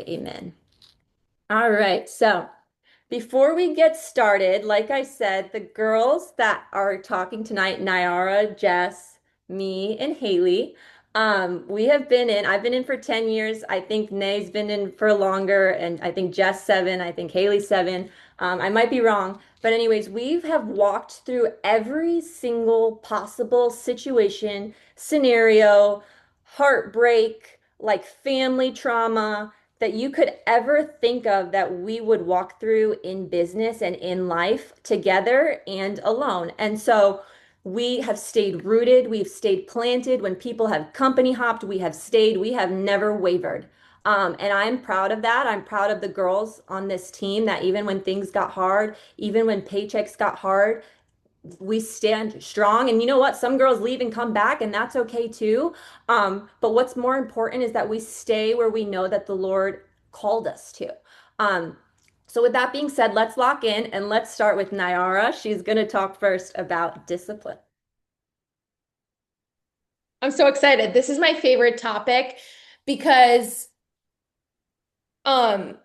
Amen. All right. So before we get started, like I said, the girls that are talking tonight, Nyara, Jess, me, and Haley, I've been in for 10 years. I think Nay's been in for longer, and I think Jess 7, I think Haley 7. I might be wrong, but anyways, we have walked through every single possible situation, scenario, heartbreak, like family trauma that you could ever think of that we would walk through in business and in life together and alone. And so we have stayed rooted, we've stayed planted. When people have company hopped, we have stayed, we have never wavered. And I'm proud of that. I'm proud of the girls on this team that even when things got hard, even when paychecks got hard, we stand strong. And you know what? Some girls leave and come back, and that's okay too. But what's more important is that we stay where we know that the Lord called us to. Um, so with that being said, let's lock in and let's start with Nyara. She's going to talk first about discipline. I'm so excited. This is my favorite topic because, um,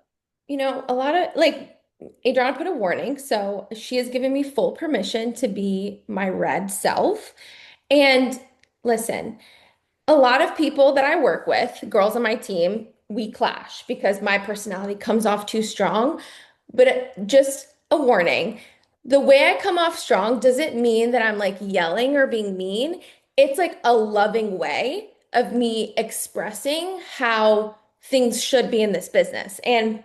a lot of Adriana put a warning, so she has given me full permission to be my red self. And listen, a lot of people that I work with, girls on my team, we clash because my personality comes off too strong. But just a warning, the way I come off strong doesn't mean that I'm like yelling or being mean. It's like a loving way of me expressing how things should be in this business. And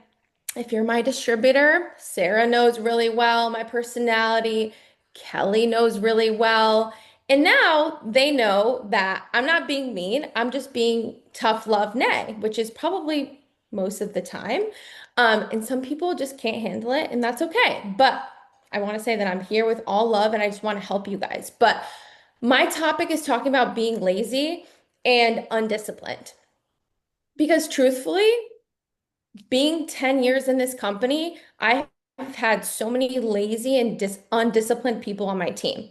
if you're my distributor, Sarah knows really well my personality. Kelly knows really well. And now they know that I'm not being mean. I'm just being tough love Nay, which is probably most of the time. And some people just can't handle it, and that's okay. But I want to say that I'm here with all love and I just want to help you guys. But my topic is talking about being lazy and undisciplined. Because truthfully, being 10 years in this company, I have had so many lazy and undisciplined people on my team.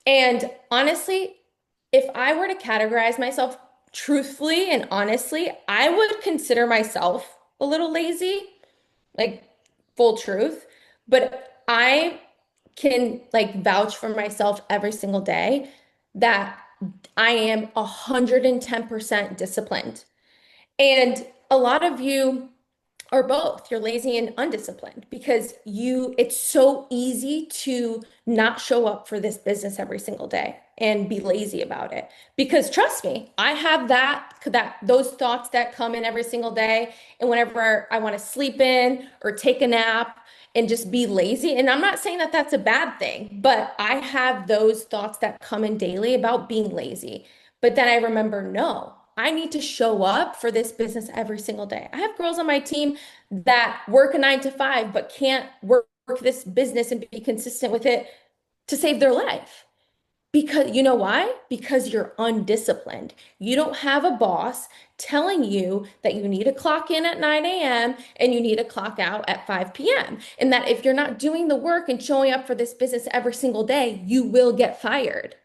And honestly, if I were to categorize myself truthfully and honestly, I would consider myself a little lazy, like full truth. But I can like vouch for myself every single day that I am 110% disciplined. And a lot of you or both. You're lazy and undisciplined because it's so easy to not show up for this business every single day and be lazy about it. Because trust me, I have those thoughts that come in every single day. And whenever I want to sleep in or take a nap and just be lazy, and I'm not saying that that's a bad thing, but I have those thoughts that come in daily about being lazy. But then I remember, no, I need to show up for this business every single day. I have girls on my team that work a 9 to 5, but can't work this business and be consistent with it to save their life. Because you know why? Because you're undisciplined. You don't have a boss telling you that you need to clock in at 9 a.m. and you need to clock out at 5 p.m. And that if you're not doing the work and showing up for this business every single day, you will get fired.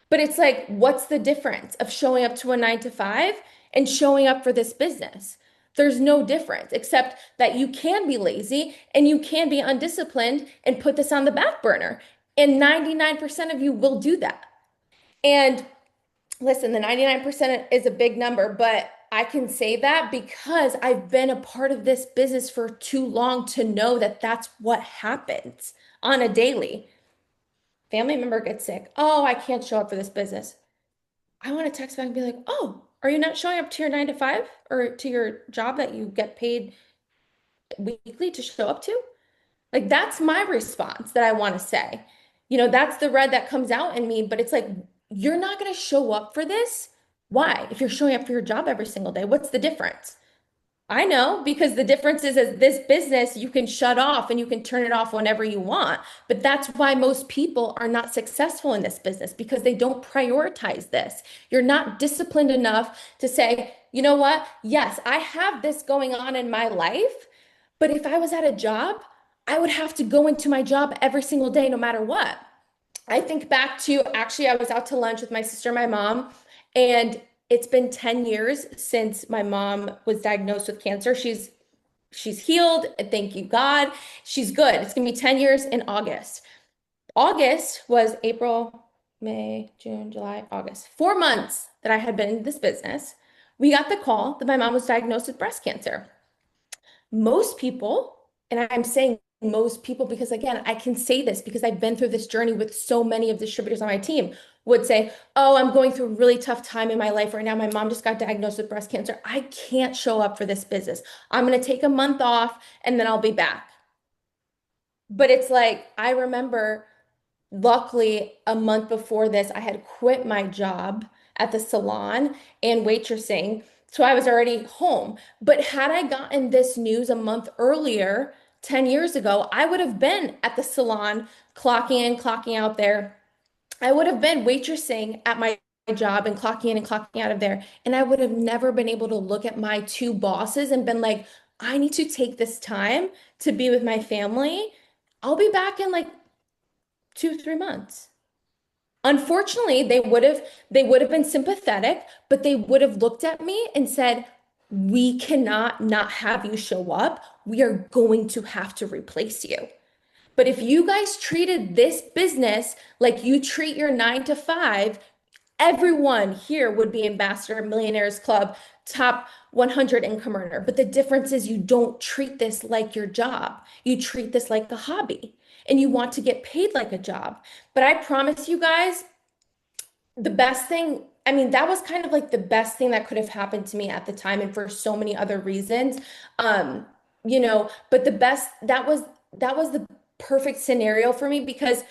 But it's like, what's the difference of showing up to a 9 to 5 and showing up for this business? There's no difference except that you can be lazy and you can be undisciplined and put this on the back burner. And 99% of you will do that. And listen, the 99% is a big number, but I can say that because I've been a part of this business for too long to know that that's what happens on a daily. Family member gets sick. Oh, I can't show up for this business. I want to text back and be like, oh, are you not showing up to your 9 to 5 or to your job that you get paid weekly to show up to? Like, that's my response that I want to say. That's the red that comes out in me, but it's like, you're not going to show up for this. Why? If you're showing up for your job every single day, what's the difference? I know because the difference is as this business, you can shut off and you can turn it off whenever you want. But that's why most people are not successful in this business because they don't prioritize this. You're not disciplined enough to say, you know what? Yes, I have this going on in my life, but if I was at a job, I would have to go into my job every single day, no matter what. I think back to actually, I was out to lunch with my sister and my mom, and It's been 10 years since my mom was diagnosed with cancer. She's healed. Thank you, God. She's good. It's gonna be 10 years in August. August was April, May, June, July, August. 4 months that I had been in this business. We got the call that my mom was diagnosed with breast cancer. Most people, and I'm saying most people because again, I can say this because I've been through this journey with so many of distributors on my team, would say, "Oh, I'm going through a really tough time in my life right now. My mom just got diagnosed with breast cancer. I can't show up for this business. I'm going to take a month off and then I'll be back." But it's like, I remember luckily, a month before this, I had quit my job at the salon and waitressing. So I was already home. But had I gotten this news a month earlier, 10 years ago, I would have been at the salon, clocking in, clocking out there. I would have been waitressing at my job and clocking in and clocking out of there. And I would have never been able to look at my two bosses and been like, I need to take this time to be with my family. I'll be back in like 2, 3 months. Unfortunately, they would have been sympathetic, but they would have looked at me and said, "We cannot not have you show up. We are going to have to replace you." But if you guys treated this business like you treat your 9 to 5, everyone here would be Ambassador Millionaires Club, top 100 income earner. But the difference is you don't treat this like your job. You treat this like a hobby and you want to get paid like a job. But I promise you guys, the best thing, I mean, that was kind of like the best thing that could have happened to me at the time and for so many other reasons. Um, but that was the perfect scenario for me because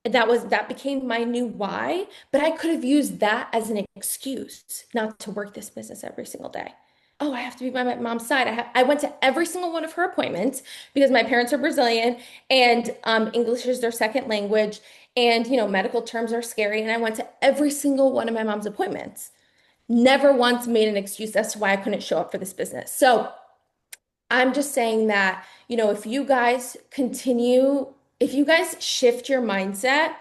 that became my new why, but I could have used that as an excuse not to work this business every single day. Oh, I have to be by my mom's side. I went to every single one of her appointments because my parents are Brazilian and English is their second language. And, medical terms are scary. And I went to every single one of my mom's appointments. Never once made an excuse as to why I couldn't show up for this business. So I'm just saying that, if you guys shift your mindset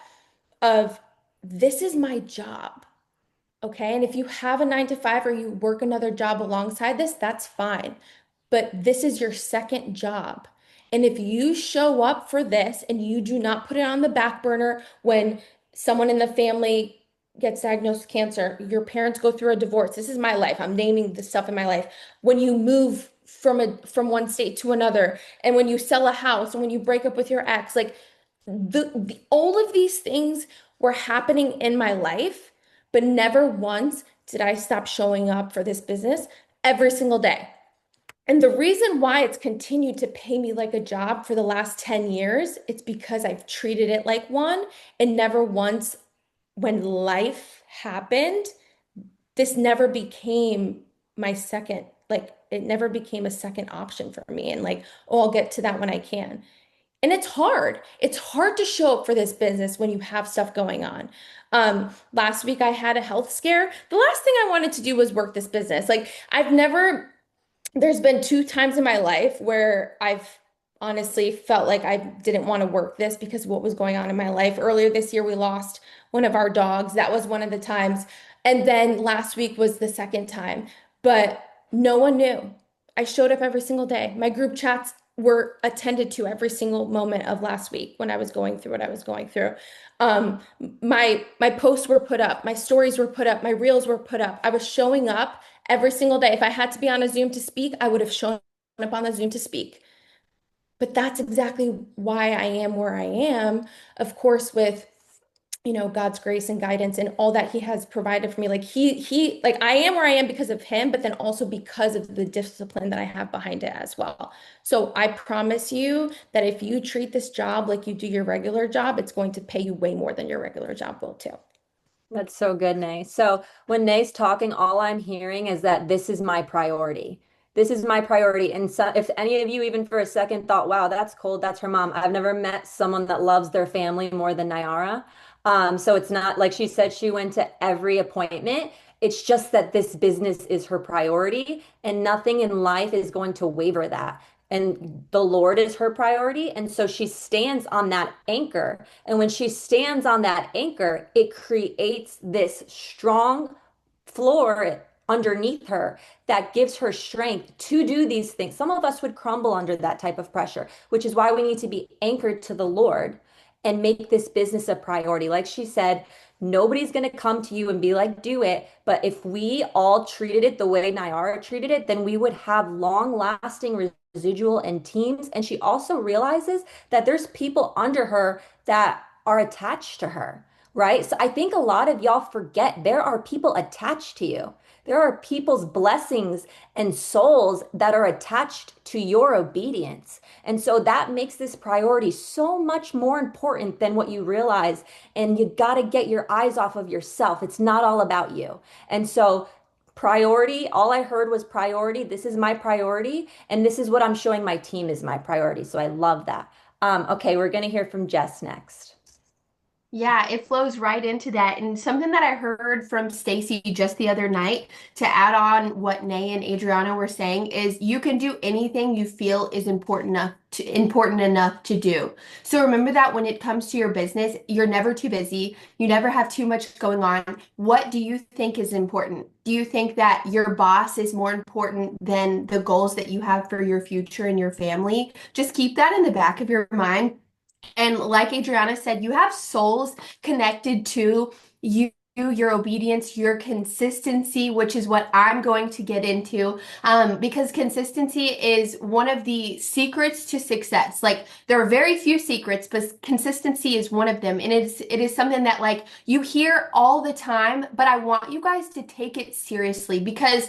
of this is my job, okay? And if you have a 9 to 5 or you work another job alongside this, that's fine. But this is your second job. And if you show up for this and you do not put it on the back burner when someone in the family gets diagnosed with cancer, your parents go through a divorce. This is my life. I'm naming the stuff in my life. When you move from one state to another, and when you sell a house, and when you break up with your ex, like all of these things were happening in my life, but never once did I stop showing up for this business every single day. And the reason why it's continued to pay me like a job for the last 10 years, it's because I've treated it like one and never once when life happened, this never became my second, like it never became a second option for me. And like, oh, I'll get to that when I can. And it's hard. It's hard to show up for this business when you have stuff going on. Last week I had a health scare. The last thing I wanted to do was work this business. Like there's been 2 times in my life where I've honestly felt like I didn't want to work this because of what was going on in my life. Earlier this year, we lost one of our dogs. That was one of the times. And then last week was the second time. But no one knew. I showed up every single day. My group chats were attended to every single moment of last week when I was going through what I was going through. Um, my posts were put up, my stories were put up, my reels were put up. I was showing up every single day. If I had to be on a Zoom to speak, I would have shown up on the Zoom to speak. But that's exactly why I am where I am, of course, with God's grace and guidance and all that he has provided for me. Like like I am where I am because of him, but then also because of the discipline that I have behind it as well. So I promise you that if you treat this job like you do your regular job, it's going to pay you way more than your regular job will too. That's so good, Nay. So when Nay's talking, all I'm hearing is that this is my priority. This is my priority. And so, if any of you, even for a second, thought, wow, that's cold, that's her mom. I've never met someone that loves their family more than Nayara. So it's not like she said she went to every appointment. It's just that this business is her priority, and nothing in life is going to waver that. And the Lord is her priority. And so she stands on that anchor. And when she stands on that anchor, it creates this strong floor underneath her that gives her strength to do these things. Some of us would crumble under that type of pressure, which is why we need to be anchored to the Lord and make this business a priority. Like she said, nobody's going to come to you and be like, do it. But if we all treated it the way Nayara treated it, then we would have long lasting residual and teams. And she also realizes that there's people under her that are attached to her, right? So I think a lot of y'all forget there are people attached to you. There are people's blessings and souls that are attached to your obedience. And so that makes this priority so much more important than what you realize. And you got to get your eyes off of yourself. It's not all about you. And so, priority, all I heard was priority. This is my priority. And this is what I'm showing my team is my priority. So I love that. Okay, we're going to hear from Jess next. Yeah, it flows right into that. And something that I heard from Stacy just the other night to add on what Nay and Adriana were saying is you can do anything you feel is important enough to do. So remember that when it comes to your business, you're never too busy. You never have too much going on. What do you think is important? Do you think that your boss is more important than the goals that you have for your future and your family? Just keep that in the back of your mind. And like Adriana said, you have souls connected to you. Your obedience, your consistency, which is what I'm going to get into, because consistency is one of the secrets to success. Like there are very few secrets, but consistency is one of them, and it is something that like you hear all the time. But I want you guys to take it seriously because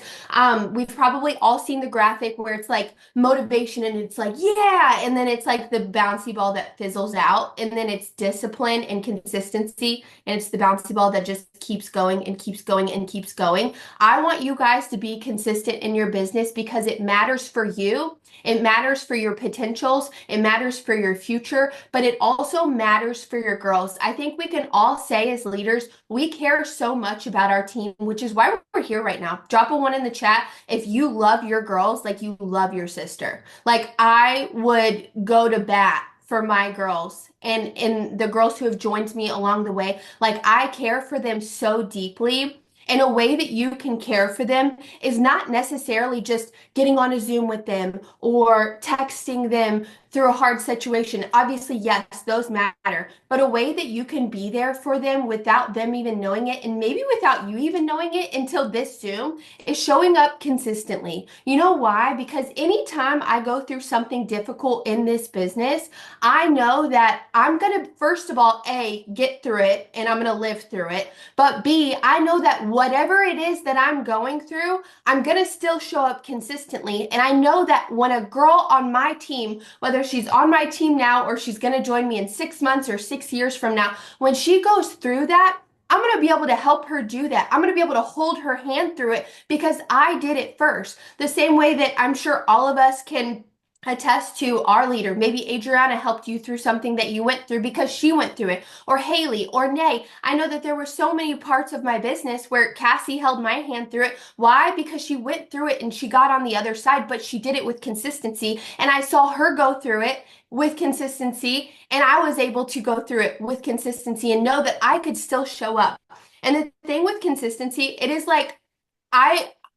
we've probably all seen the graphic where it's like motivation and it's like, yeah, and then it's like the bouncy ball that fizzles out, and then it's discipline and consistency, and it's the bouncy ball that just keeps going and keeps going and keeps going. I want you guys to be consistent in your business because it matters for you. It matters for your potentials. It matters for your future, but it also matters for your girls. I think we can all say as leaders, we care so much about our team, which is why we're here right now. Drop a 1 in the chat if you love your girls like you love your sister. Like I would go to bat for my girls and the girls who have joined me along the way. Like I care for them so deeply. And a way that you can care for them is not necessarily just getting on a Zoom with them or texting them through a hard situation. Obviously, yes, those matter, but a way that you can be there for them without them even knowing it, and maybe without you even knowing it until this Zoom, is showing up consistently. You know why? Because anytime I go through something difficult in this business, I know that I'm going to, first of all, A, get through it and I'm going to live through it. But B, I know that whatever it is that I'm going through, I'm going to still show up consistently. And I know that when a girl on my team, whether she's on my team now or she's going to join me in 6 months or 6 years from now, when she goes through that, I'm going to be able to help her do that. I'm going to be able to hold her hand through it because I did it first. The same way that I'm sure all of us can attest to our leader. Maybe Adriana helped you through something that you went through because she went through it, or Haley, or Nay. I know that there were so many parts of my business where Cassie held my hand through it. Why? Because she went through it and she got on the other side, but she did it with consistency. And I saw her go through it with consistency, and I was able to go through it with consistency and know that I could still show up. And the thing with consistency, it is like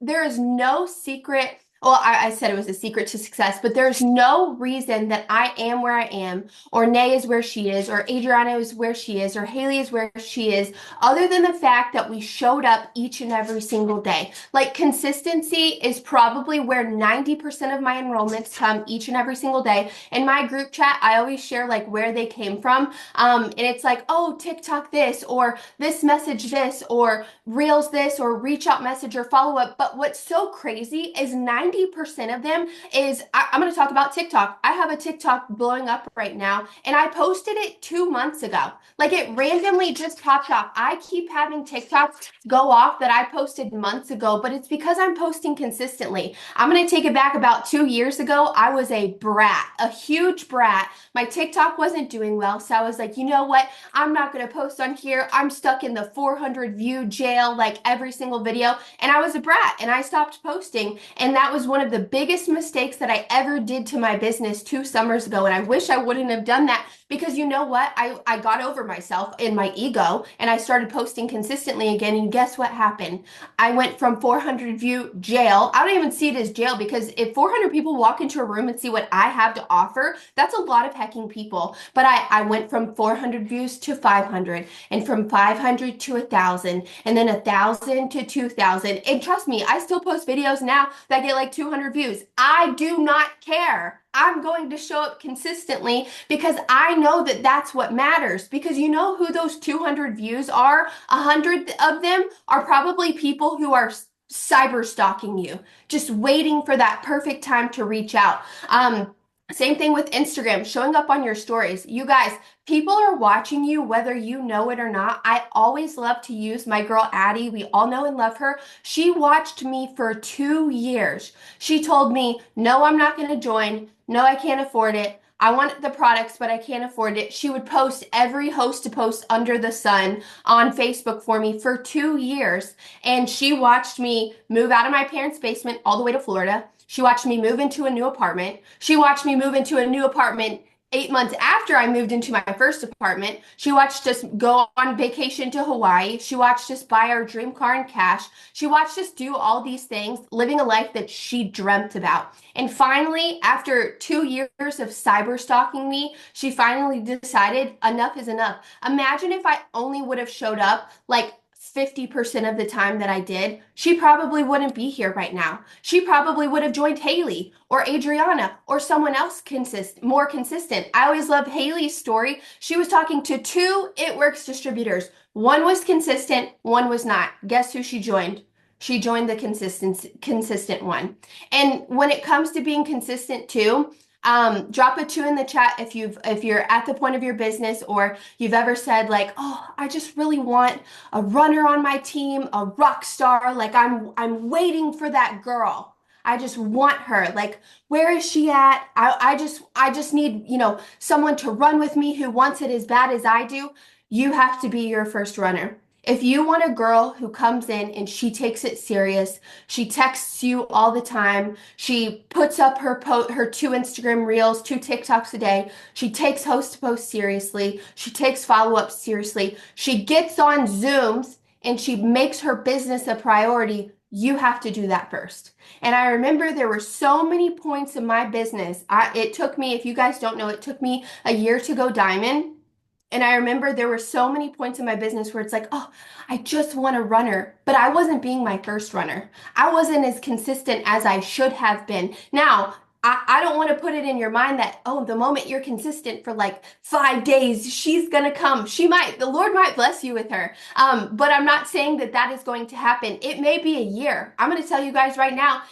there is no secret. Well, I said it was a secret to success, but there's no reason that I am where I am, or Nay is where she is, or Adriana is where she is, or Haley is where she is, other than the fact that we showed up each and every single day. Like consistency is probably where 90% of my enrollments come each and every single day. In my group chat, I always share like where they came from. And it's like, oh, TikTok this, or this message this, or Reels this, or reach out message or follow up. But what's so crazy is 90% of them is, I'm going to talk about TikTok. I have a TikTok blowing up right now, and I posted it 2 months ago. Like it randomly just popped off. I keep having TikToks go off that I posted months ago, but it's because I'm posting consistently. I'm going to take it back about 2 years ago. I was a brat, a huge brat. My TikTok wasn't doing well, so I was like, you know what? I'm not going to post on here. I'm stuck in the 400 view jail like every single video, and I was a brat and I stopped posting, and that was one of the biggest mistakes that I ever did to my business 2 summers ago, and I wish I wouldn't have done that because you know what? I got over myself and my ego and I started posting consistently again. And guess what happened? I went from 400 view jail. I don't even see it as jail because if 400 people walk into a room and see what I have to offer, that's a lot of hecking people. But I went from 400 views to 500 and from 500 to 1,000 and then 1,000 to 2,000. And trust me, I still post videos now that get like 200 views. I do not care. I'm going to show up consistently because I know that that's what matters. Because you know who those 200 views are? 100 of them are probably people who are cyber stalking you, just waiting for that perfect time to reach out. Same thing with Instagram, showing up on your stories. You guys, people are watching you whether you know it or not. I always love to use my girl Addie. We all know and love her. She watched me for 2 years. She told me, no, I'm not going to join. No, I can't afford it. I want the products, but I can't afford it. She would post every host to post under the sun on Facebook for me for 2 years. And she watched me move out of my parents' basement all the way to Florida. She watched me move into a new apartment. She watched me move into a new apartment 8 months after I moved into my first apartment. She watched us go on vacation to Hawaii. She watched us buy our dream car in cash. She watched us do all these things, living a life that she dreamt about. And finally, after 2 years of cyber stalking me, she finally decided enough is enough. Imagine if I only would have showed up like 50% of the time that I did, she probably wouldn't be here right now. She probably would have joined Haley or Adriana or someone else more consistent. I always love Haley's story. She was talking to two It Works distributors. One was consistent, one was not. Guess who she joined? She joined the consistent one. And when it comes to being consistent too, drop a 2 in the chat if you're at the point of your business or you've ever said like, oh, I just really want a runner on my team, a rock star. Like I'm waiting for that girl. I just want her. Like, where is she at? I just need, someone to run with me who wants it as bad as I do. You have to be your first runner. If you want a girl who comes in and she takes it serious, she texts you all the time, she puts up her 2 Instagram reels, 2 TikToks a day, she takes host to post seriously, she takes follow-up seriously, she gets on Zooms and she makes her business a priority, you have to do that first. And I remember there were so many points in my business. It took me, if you guys don't know, it took me a year to go diamond. And I remember there were so many points in my business where it's like, oh, I just want a runner, but I wasn't being my first runner. I wasn't as consistent as I should have been. Now, I don't want to put it in your mind that, oh, the moment you're consistent for like 5 days, she's going to come. The Lord might bless you with her. But I'm not saying that that is going to happen. It may be a year. I'm going to tell you guys right now,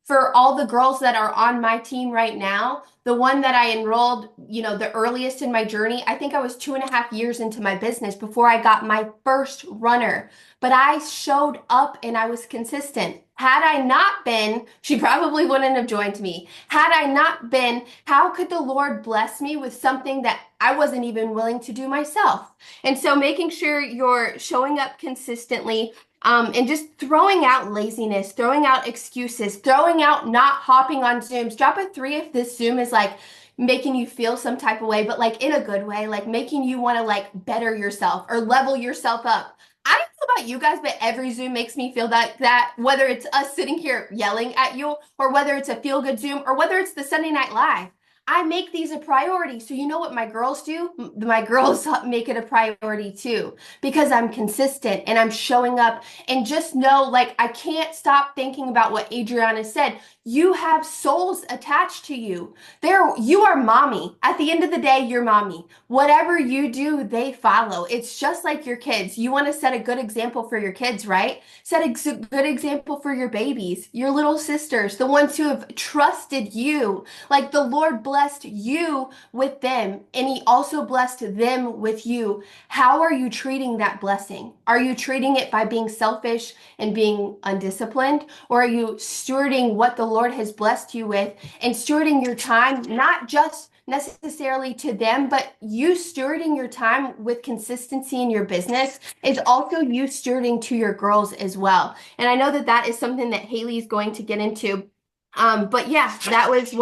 for all the girls that are on my team right now, the one that I enrolled, the earliest in my journey, I think I was 2.5 years into my business before I got my first runner. But I showed up and I was consistent. Had I not been, she probably wouldn't have joined me. Had I not been, how could the Lord bless me with something that I wasn't even willing to do myself? And so making sure you're showing up consistently, and just throwing out laziness, throwing out excuses, throwing out not hopping on Zooms. Drop a 3 if this Zoom is like making you feel some type of way, but like in a good way, like making you want to like better yourself or level yourself up. I don't know about you guys, but every Zoom makes me feel that whether it's us sitting here yelling at you or whether it's a feel good Zoom or whether it's the Sunday Night Live. I make these a priority. So you know what my girls do? My girls make it a priority too, because I'm consistent and I'm showing up, and just know, like, I can't stop thinking about what Adriana said. You have souls attached to you. You are mommy. At the end of the day, you're mommy. Whatever you do, they follow. It's just like your kids. You want to set a good example for your kids, right? Set a good example for your babies, your little sisters, the ones who have trusted you. Like the Lord blessed you with them, and He also blessed them with you. How are you treating that blessing? Are you treating it by being selfish and being undisciplined? Or are you stewarding what the Lord has blessed you with and stewarding your time, not just necessarily to them, but you stewarding your time with consistency in your business is also you stewarding to your girls as well. And I know that that is something that Haley is going to get into. But yeah, that was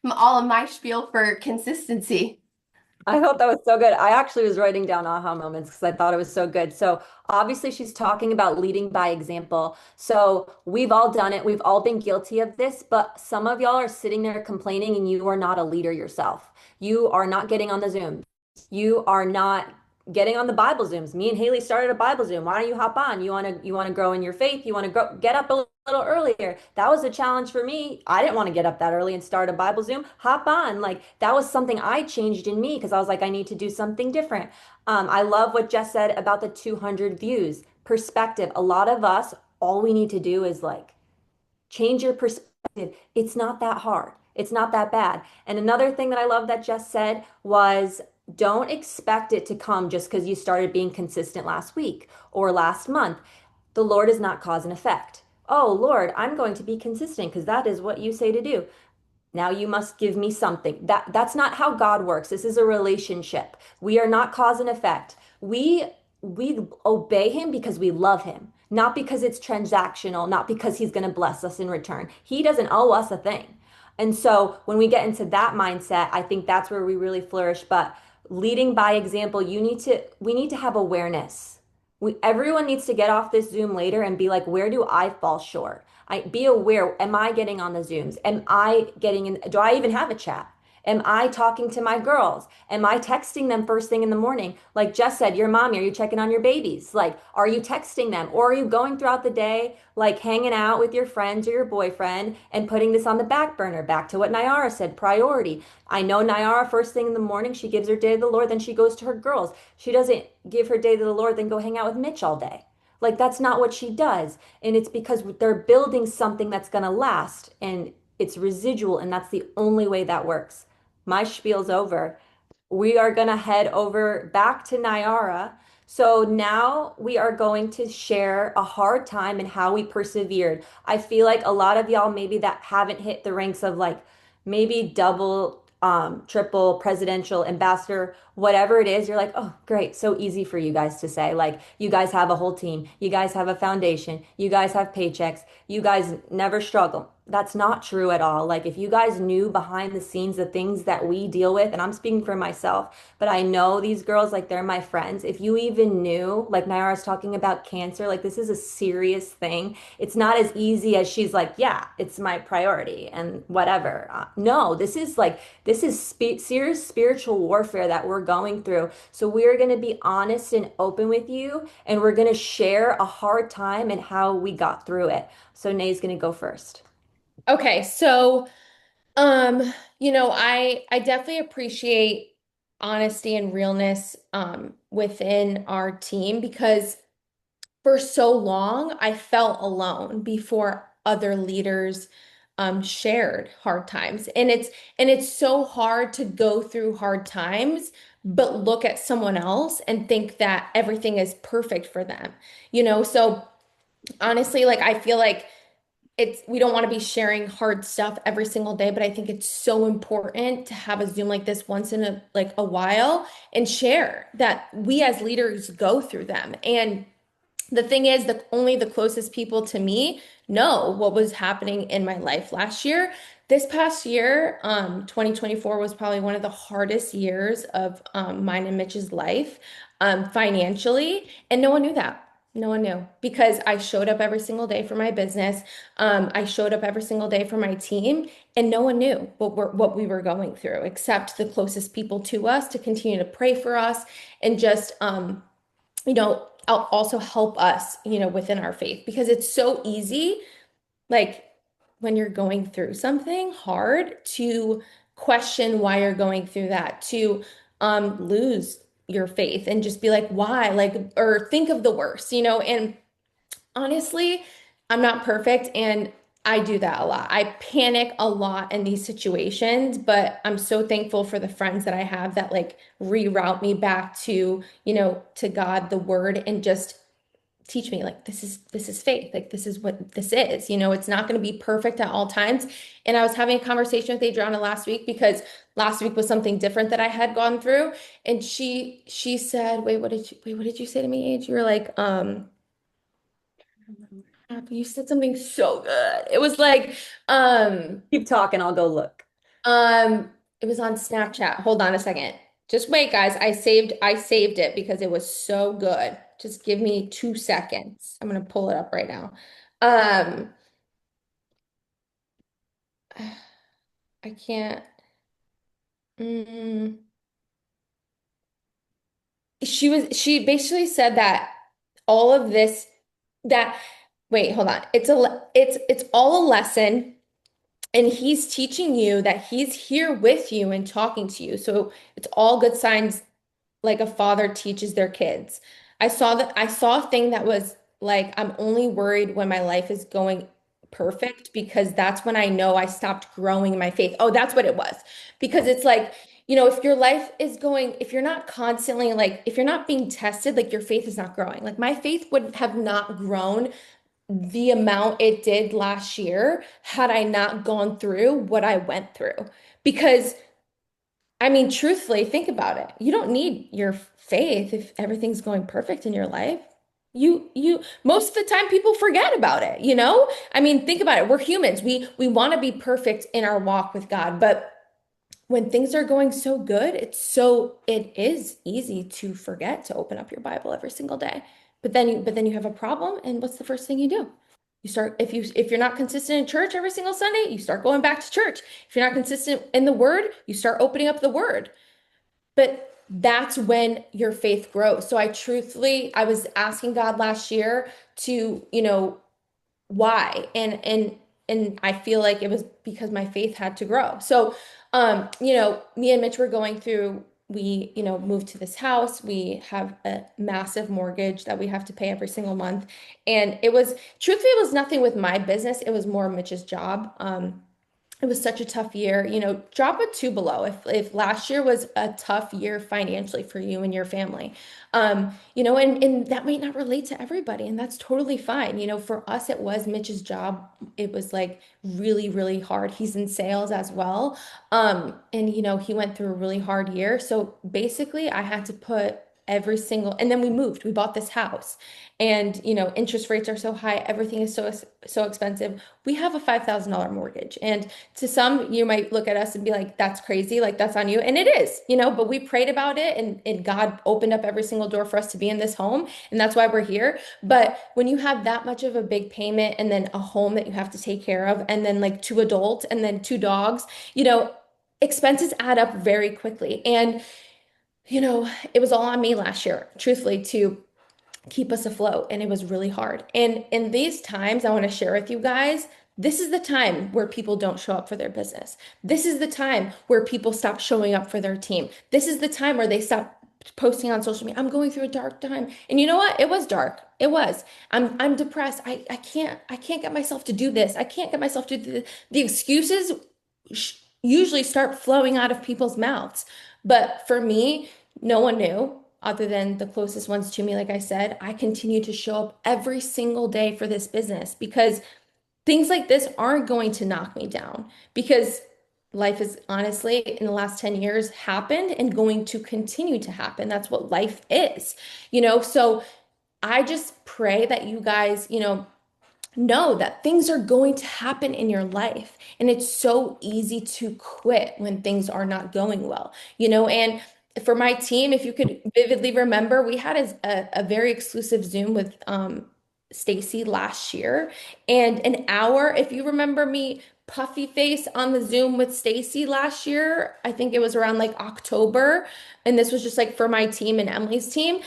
all of my spiel for consistency. I thought that was so good. I actually was writing down aha moments because I thought it was so good. So obviously she's talking about leading by example. So we've all done it. We've all been guilty of this, but some of y'all are sitting there complaining and you are not a leader yourself. You are not getting on the Zoom. You are not getting on the Bible Zooms. Me and Haley started a Bible Zoom. Why don't you hop on? You want to grow in your faith. You want to grow, get up a little earlier. That was a challenge for me. I didn't want to get up that early and start a Bible Zoom. Hop on. Like that was something I changed in me because I was like, I need to do something different. I love what Jess said about the 200 views. Perspective. A lot of us, all we need to do is like change your perspective. It's not that hard. It's not that bad. And another thing that I love that Jess said was don't expect it to come just because you started being consistent last week or last month. The Lord is not cause and effect. Oh, Lord, I'm going to be consistent because that is what you say to do. Now you must give me something. That's not how God works. This is a relationship. We are not cause and effect. We obey him because we love him, not because it's transactional, not because he's going to bless us in return. He doesn't owe us a thing. And so when we get into that mindset, I think that's where we really flourish. But leading by example, we need to have awareness. Everyone needs to get off this Zoom later and be like, where do I fall short? Be aware, am I getting on the Zooms? Am I getting in? Do I even have a chat? Am I talking to my girls? Am I texting them first thing in the morning? Like Jess said, your mommy, are you checking on your babies? Like, are you texting them? Or are you going throughout the day, like hanging out with your friends or your boyfriend and putting this on the back burner? Back to what Nyara said, priority. I know Nyara, first thing in the morning, she gives her day to the Lord, then she goes to her girls. She doesn't give her day to the Lord, then go hang out with Mitch all day. Like, that's not what she does. And it's because they're building something that's going to last and it's residual. And that's the only way that works. My spiel's over. We are going to head over back to Nyara. So now we are going to share a hard time and how we persevered. I feel like a lot of y'all maybe that haven't hit the ranks of like maybe double, triple presidential ambassador, whatever it is, you're like, oh, great, so easy for you guys to say. Like, you guys have a whole team, you guys have a foundation, you guys have paychecks, you guys never struggle. That's not true at all. Like, if you guys knew behind the scenes the things that we deal with, and I'm speaking for myself, but I know these girls, like, they're my friends. If you even knew, like, Naira's talking about cancer, like, this is a serious thing. It's not as easy as she's like, yeah, it's my priority and whatever. No, this is serious spiritual warfare that we're going through. So we're going to be honest and open with you, and we're going to share a hard time and how we got through it. So Nay's going to go first. Okay, so I definitely appreciate honesty and realness within our team because for so long I felt alone before other leaders shared hard times. And it's so hard to go through hard times but look at someone else and think that everything is perfect for them. So honestly, like I feel like it's we don't want to be sharing hard stuff every single day, but I think it's so important to have a Zoom like this once in a while and share that we as leaders go through them. And the thing is that only the closest people to me know what was happening in my life last year. This past year, 2024 was probably one of the hardest years of mine and Mitch's life, financially, and no one knew that. No one knew because I showed up every single day for my business. I showed up every single day for my team, and no one knew what we were going through except the closest people to us to continue to pray for us and just also help us, within our faith because it's so easy, like when you're going through something hard to question why you're going through that, to lose your faith and just be like, why? Like, or think of the worst, and honestly, I'm not perfect and I do that a lot. I panic a lot in these situations, but I'm so thankful for the friends that I have that like reroute me back to, to God, the word, and just teach me like this is faith. Like this is what this is. It's not going to be perfect at all times. And I was having a conversation with Adriana last week because last week was something different that I had gone through. And she said, wait, what did you say to me, Age? You were like, you said something so good. It was like, um, Keep talking, I'll go look. um, it was on Snapchat. Hold on a second. Just wait, guys. I saved it because it was so good. Just give me 2 seconds. I'm gonna pull it up right now. Um, I can't. mm, she basically said that all of this that wait, hold on. It's all a lesson, and he's teaching you that he's here with you and talking to you. So it's all good signs, like a father teaches their kids. I saw a thing that was like, I'm only worried when my life is going perfect because that's when I know I stopped growing in my faith. Oh, that's what it was. Because it's like, if your life is going, if you're not constantly like, if you're not being tested, like your faith is not growing. Like my faith would have not grown the amount it did last year had I not gone through what I went through. Because I mean, truthfully, think about it. You don't need your faith if everything's going perfect in your life. Most of the time people forget about it, you know? I mean, think about it. We're humans. We want to be perfect in our walk with God, but when things are going so good, it is easy to forget to open up your Bible every single day. But then you have a problem, and what's the first thing you do? If you're not consistent in church every single Sunday, you start going back to church. If you're not consistent in the word, you start opening up the word. But that's when your faith grows. So I was asking God last year to, why? And I feel like it was because my faith had to grow. So me and Mitch were going through, we, moved to this house. We have a massive mortgage that we have to pay every single month. And truthfully, it was nothing with my business. It was more Mitch's job. It was such a tough year. Drop a two below if last year was a tough year financially for you and your family. And that might not relate to everybody, and that's totally fine. For us, it was Mitch's job. It was like really, really hard. He's in sales as well. And he went through a really hard year. So basically, I had to put every single, and then we moved. We bought this house, and interest rates are so high, everything is so expensive. We have a $5,000 mortgage, and to some, you might look at us and be like, that's crazy, like that's on you. And it is, but we prayed about it, and God opened up every single door for us to be in this home. And that's why we're here. But when you have that much of a big payment and then a home that you have to take care of, and then like two adults and then two dogs, expenses add up very quickly. And, it was all on me last year, truthfully, to keep us afloat, and it was really hard. And in these times, I want to share with you guys, this is the time where people don't show up for their business. This is the time where people stop showing up for their team. This is the time where they stop posting on social media. I'm going through a dark time. And you know what? It was dark. It was. I'm depressed. I can't get myself to do this. I can't get myself to do this. The excuses usually start flowing out of people's mouths. But for me, no one knew other than the closest ones to me. Like I said, I continue to show up every single day for this business because things like this aren't going to knock me down, because life is honestly in the last 10 years happened and going to continue to happen. That's what life is, so I just pray that you guys, know that things are going to happen in your life. And it's so easy to quit when things are not going well, and for my team, if you could vividly remember, we had a very exclusive Zoom with Stacy last year, and an hour, if you remember me puffy face on the Zoom with Stacy last year, I think it was around like October, and this was just like for my team and Emily's team.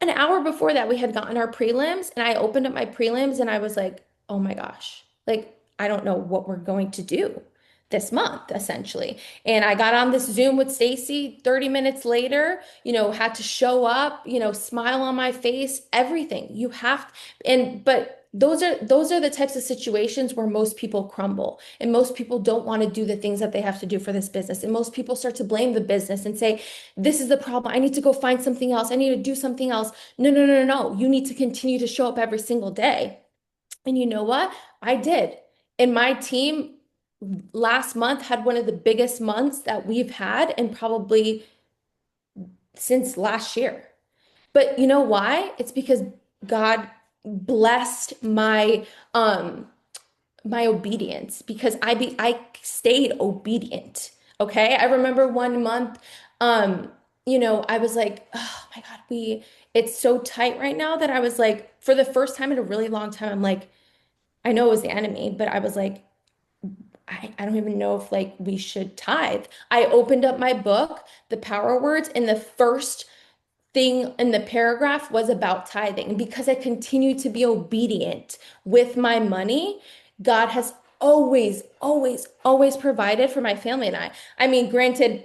An hour before that, we had gotten our prelims, and I opened up my prelims and I was like, oh my gosh, like, I don't know what we're going to do this month, essentially. And I got on this Zoom with Stacy 30 minutes later, had to show up, smile on my face, everything. But those are the types of situations where most people crumble, and most people don't want to do the things that they have to do for this business. And most people start to blame the business and say, this is the problem. I need to go find something else. I need to do something else. No, no, no, no, no. You need to continue to show up every single day. And you know what? I did. And my team last month had one of the biggest months that we've had and probably since last year. But you know why? It's because God blessed my obedience, because I stayed obedient. Okay? I remember one month I was like, oh my God, it's so tight right now that I was like, for the first time in a really long time, I'm like, I know it was the enemy, but I was like, I don't even know if like we should tithe. I opened up my book, The Power Words, and the first thing in the paragraph was about tithing. And because I continue to be obedient with my money, God has always, always, always provided for my family and I. I mean, granted,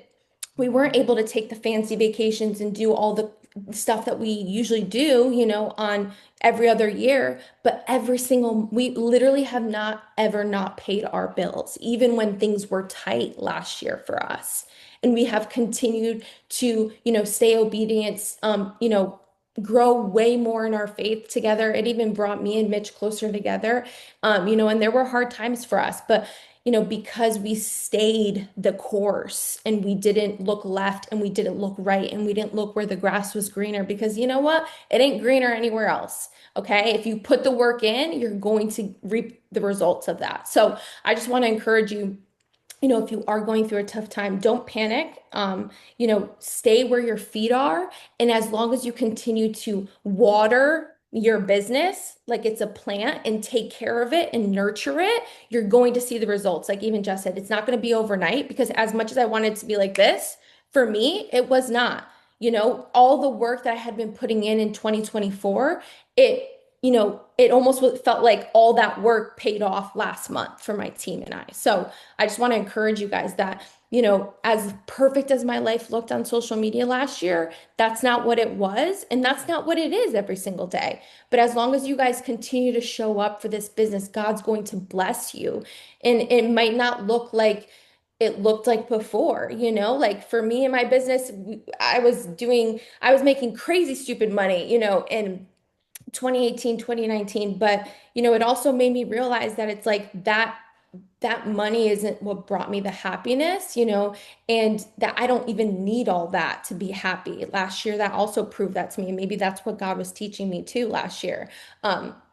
we weren't able to take the fancy vacations and do all the stuff that we usually do, on every other year, but we literally have not ever not paid our bills, even when things were tight last year for us. And we have continued to, stay obedient, grow way more in our faith together. It even brought me and Mitch closer together. And there were hard times for us, but because we stayed the course and we didn't look left and we didn't look right and we didn't look where the grass was greener, because you know what? It ain't greener anywhere else. Okay. If you put the work in, you're going to reap the results of that. So I just want to encourage you, if you are going through a tough time, don't panic. Stay where your feet are. And as long as you continue to water your business like it's a plant and take care of it and nurture it, you're going to see the results. Like even Jess said, it's not going to be overnight because as much as I wanted to be like this, for me, it was not. All the work that I had been putting in 2024, it it almost felt like all that work paid off last month for my team and I. So I just want to encourage you guys that, as perfect as my life looked on social media last year, that's not what it was. And that's not what it is every single day. But as long as you guys continue to show up for this business, God's going to bless you. And it might not look like it looked like before, like for me and my business, I was making crazy stupid money, and 2018, 2019. But, it also made me realize that it's like that money isn't what brought me the happiness, and that I don't even need all that to be happy. Last year, that also proved that to me. And maybe that's what God was teaching me too last year.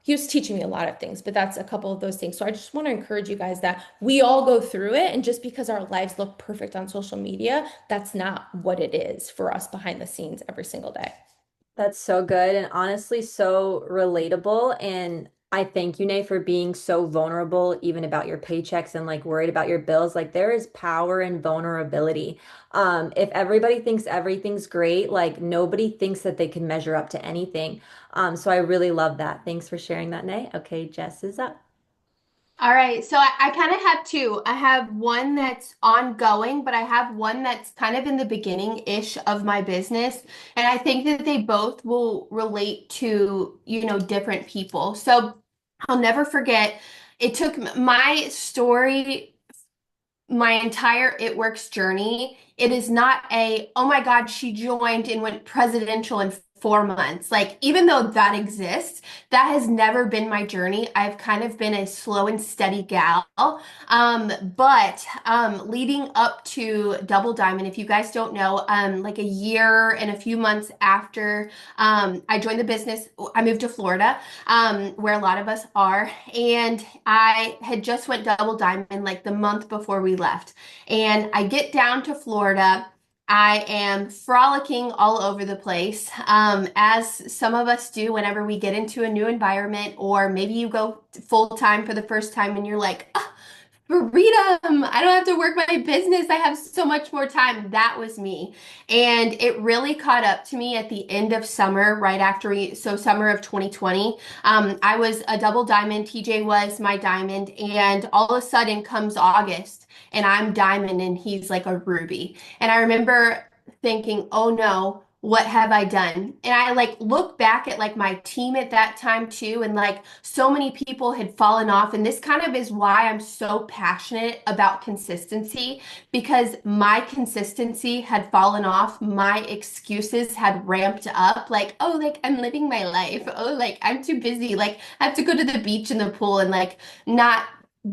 He was teaching me a lot of things, but that's a couple of those things. So I just want to encourage you guys that we all go through it. And just because our lives look perfect on social media, that's not what it is for us behind the scenes every single day. That's so good and honestly so relatable. And I thank you, Nay, for being so vulnerable, even about your paychecks and like worried about your bills. Like there is power in vulnerability. If everybody thinks everything's great, like nobody thinks that they can measure up to anything. So I really love that. Thanks for sharing that, Nay. Okay, Jess is up. All right, so I kind of have two. I have one that's ongoing, but I have one that's kind of in the beginning-ish of my business. And I think that they both will relate to, different people. So I'll never forget, it took my story, my entire It Works journey. It is not oh my God, she joined and went presidential in 4 months. Like, even though that exists, that has never been my journey. I've kind of been a slow and steady gal. But leading up to Double Diamond, if you guys don't know, like a year and a few months after I joined the business, I moved to Florida, where a lot of us are, and I had just went Double Diamond like the month before we left. And I get down to Florida. I am frolicking all over the place, as some of us do whenever we get into a new environment, or maybe you go full time for the first time and you're like, "Ah, freedom. I don't have to work my business. I have so much more time." That was me. And it really caught up to me at the end of summer, right after so summer of 2020. I was a double diamond. TJ was my diamond. And all of a sudden comes August and I'm diamond and he's like a ruby. And I remember thinking, oh no, what have I done? And I like look back at like my team at that time too, and like so many people had fallen off. And this kind of is why I'm so passionate about consistency, because my consistency had fallen off. My excuses had ramped up, like, oh, like I'm living my life. Oh, like I'm too busy. Like I have to go to the beach and the pool and like not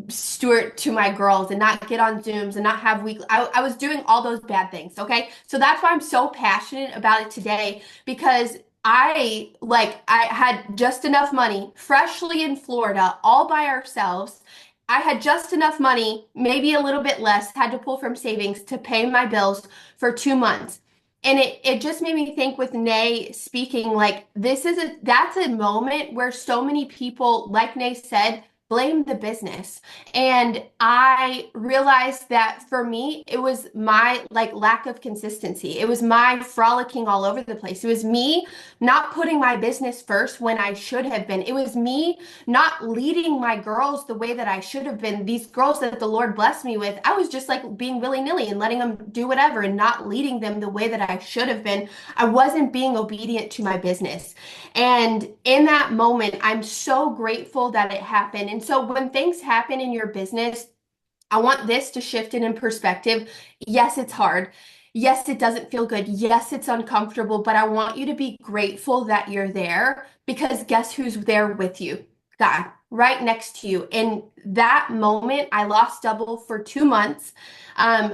steward to my girls and not get on Zooms and not have weekly. I was doing all those bad things. Okay. So that's why I'm so passionate about it today, because I had just enough money freshly in Florida all by ourselves. I had just enough money, maybe a little bit less, had to pull from savings to pay my bills for 2 months. And it just made me think with Nay speaking, like that's a moment where so many people, like Nay said, blame the business. And I realized that for me, it was my like lack of consistency. It was my frolicking all over the place. It was me not putting my business first when I should have been. It was me not leading my girls the way that I should have been. These girls that the Lord blessed me with, I was just like being willy-nilly and letting them do whatever and not leading them the way that I should have been. I wasn't being obedient to my business. And in that moment, I'm so grateful that it happened. And so when things happen in your business, I want this to shift it in perspective. Yes, it's hard. Yes, it doesn't feel good. Yes, it's uncomfortable, but I want you to be grateful that you're there because guess who's there with you? God, right next to you. In that moment, I lost double for 2 months.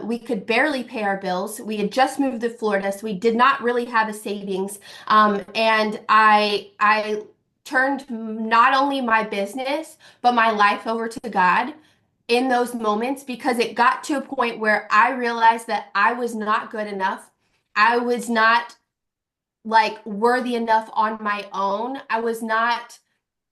We could barely pay our bills. We had just moved to Florida, so we did not really have a savings. And I turned not only my business, but my life over to God in those moments because it got to a point where I realized that I was not good enough. I was not like worthy enough on my own. I was not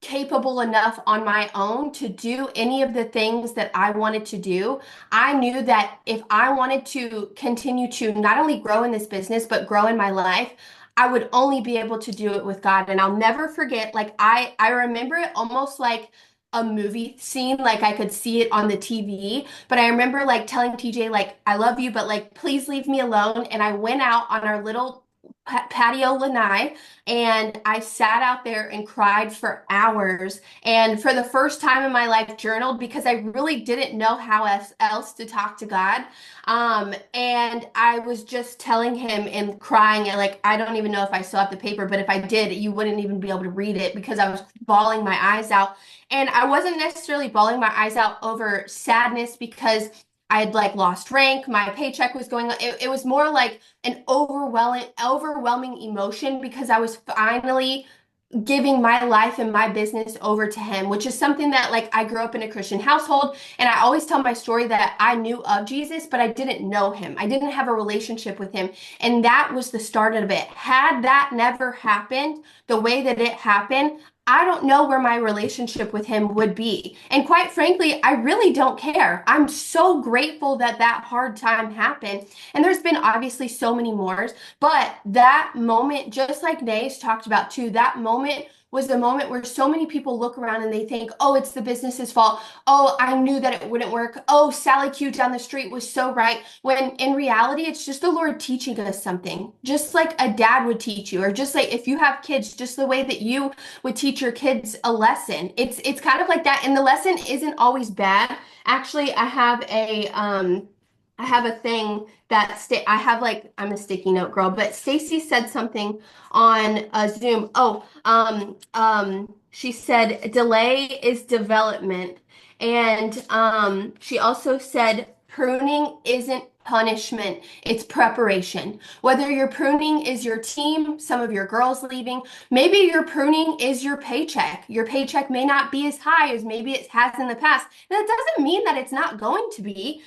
capable enough on my own to do any of the things that I wanted to do. I knew that if I wanted to continue to not only grow in this business, but grow in my life, I would only be able to do it with God. And I'll never forget, like I remember it almost like a movie scene, like I could see it on the TV. But I remember like telling TJ, like, I love you, but like, please leave me alone. And I went out on our little patio lanai and I sat out there and cried for hours. And for the first time in my life, journaled because I really didn't know how else to talk to God. And I was just telling him and crying. And like, I don't even know if I still have the paper, but if I did, you wouldn't even be able to read it because I was bawling my eyes out. And I wasn't necessarily bawling my eyes out over sadness because I had like lost rank, my paycheck was going, it was more like an overwhelming emotion because I was finally giving my life and my business over to him, which is something that like I grew up in a Christian household and I always tell my story that I knew of Jesus, but I didn't know him. I didn't have a relationship with him. And that was the start of it. Had that never happened the way that it happened, I don't know where my relationship with him would be. And quite frankly, I really don't care. I'm so grateful that that hard time happened. And there's been obviously so many more, but that moment, just like Nays talked about too, that moment was the moment where so many people look around and they think, oh, it's the business's fault. Oh, I knew that it wouldn't work. Oh, Sally Q down the street was so right. When in reality, it's just the Lord teaching us something, just like a dad would teach you, or just like if you have kids, just the way that you would teach your kids a lesson. It's kind of like that. And the lesson isn't always bad. Actually, I have a thing that I have like I'm a sticky note girl, but Stacy said something on a Zoom. She said delay is development, and she also said pruning isn't punishment, it's preparation. Whether your pruning is your team, some of your girls leaving, maybe your pruning is your paycheck. Your paycheck may not be as high as maybe it has in the past. That doesn't mean that it's not going to be.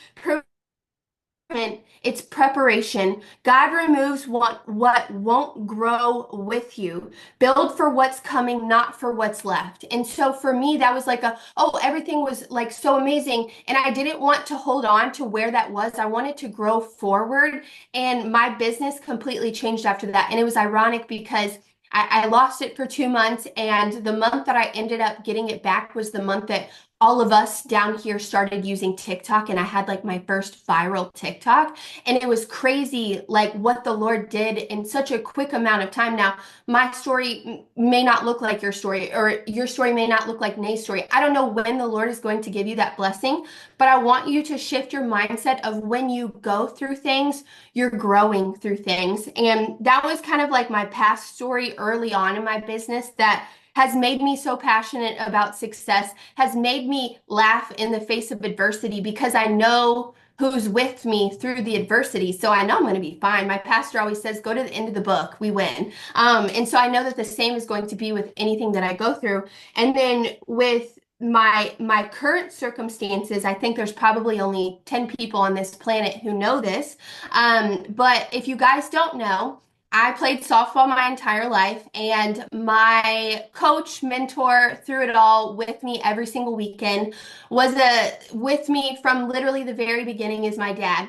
It's preparation. God removes what won't grow with you. Build for what's coming, not for what's left. And so for me, that was like oh, everything was like so amazing. And I didn't want to hold on to where that was. I wanted to grow forward. And my business completely changed after that. And it was ironic because I lost it for 2 months. And the month that I ended up getting it back was the month that all of us down here started using TikTok and I had like my first viral TikTok and it was crazy like what the Lord did in such a quick amount of time. Now, my story may not look like your story or your story may not look like Nay's story. I don't know when the Lord is going to give you that blessing, but I want you to shift your mindset of when you go through things, you're growing through things. And that was kind of like my past story early on in my business that has made me so passionate about success, has made me laugh in the face of adversity because I know who's with me through the adversity. So I know I'm going to be fine. My pastor always says, go to the end of the book, we win. And so I know that the same is going to be with anything that I go through. And then with my current circumstances, I think there's probably only 10 people on this planet who know this. But if you guys don't know, I played softball my entire life, and my coach, mentor through it all with me every single weekend was a with me from literally the very beginning is my dad.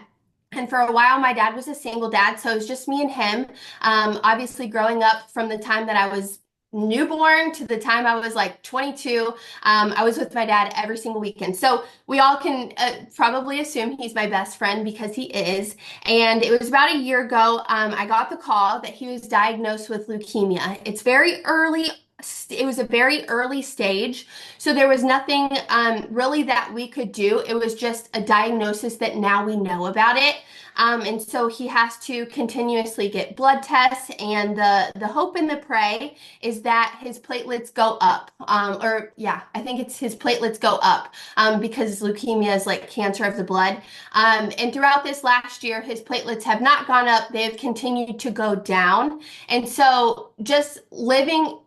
And for a while, my dad was a single dad, so it was just me and him. Obviously, growing up from the time that I was newborn to the time I was like 22, I was with my dad every single weekend. So we all can probably assume he's my best friend because he is. And it was about a year ago, I got the call that he was diagnosed with leukemia. It's very early. It was a very early stage. So there was nothing really that we could do. It was just a diagnosis that now we know about it. And so he has to continuously get blood tests, and the hope and the pray is that his platelets go up. Or yeah, I think it's his platelets go up because leukemia is like cancer of the blood. And throughout this last year, his platelets have not gone up; they have continued to go down. And so, just living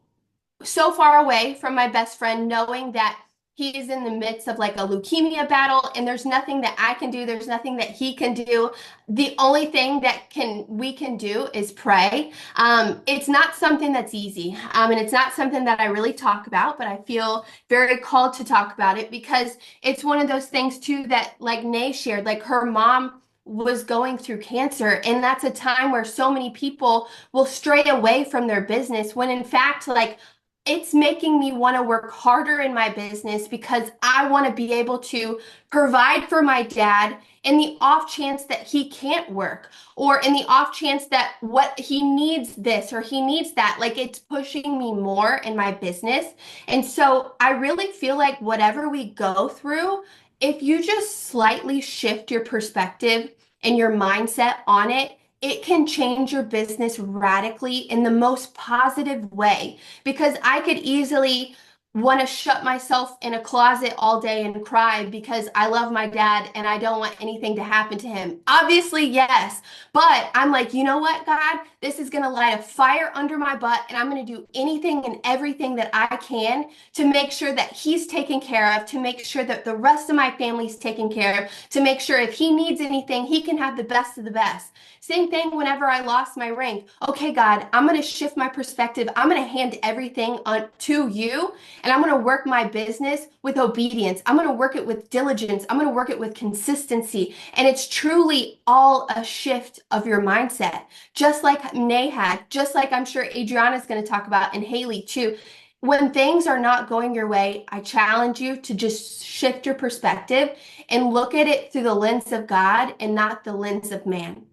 so far away from my best friend, knowing that he is in the midst of like a leukemia battle, and there's nothing that I can do, there's nothing that he can do. The only thing that can we can do is pray. It's not something that's easy, and it's not something that I really talk about, but I feel very called to talk about it because it's one of those things too that, like Nay shared, like her mom was going through cancer, and that's a time where so many people will stray away from their business when in fact, like, it's making me want to work harder in my business because I want to be able to provide for my dad in the off chance that he can't work, or in the off chance that what he needs this or he needs that. Like, it's pushing me more in my business. And so I really feel like whatever we go through, if you just slightly shift your perspective and your mindset on it, it can change your business radically in the most positive way. Because I could easily want to shut myself in a closet all day and cry because I love my dad and I don't want anything to happen to him. Obviously, yes. But I'm like, you know what, God? This is going to light a fire under my butt, and I'm going to do anything and everything that I can to make sure that he's taken care of, to make sure that the rest of my family's taken care of, to make sure if he needs anything, he can have the best of the best. Same thing whenever I lost my rank. Okay, God, I'm going to shift my perspective. I'm going to hand everything on to you, and I'm going to work my business with obedience. I'm going to work it with diligence. I'm going to work it with consistency. And it's truly all a shift of your mindset, just like Nay had, just like I'm sure Adriana's going to talk about, and Haley too. When things are not going your way, I challenge you to just shift your perspective and look at it through the lens of God and not the lens of man.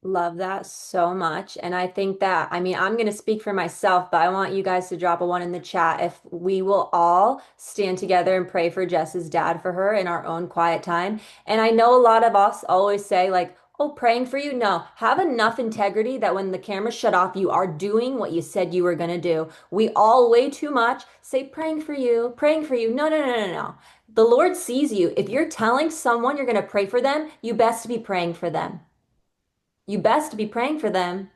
Love that so much. And I think that, I mean, I'm going to speak for myself, but I want you guys to drop a one in the chat if we will all stand together and pray for Jess's dad for her in our own quiet time. And I know a lot of us always say, like, oh, praying for you. No, have enough integrity that when the cameras shut off, you are doing what you said you were going to do. We all way too much say, praying for you, praying for you. No, no, no, no, no. The Lord sees you. If you're telling someone you're going to pray for them, you best be praying for them. You best be praying for them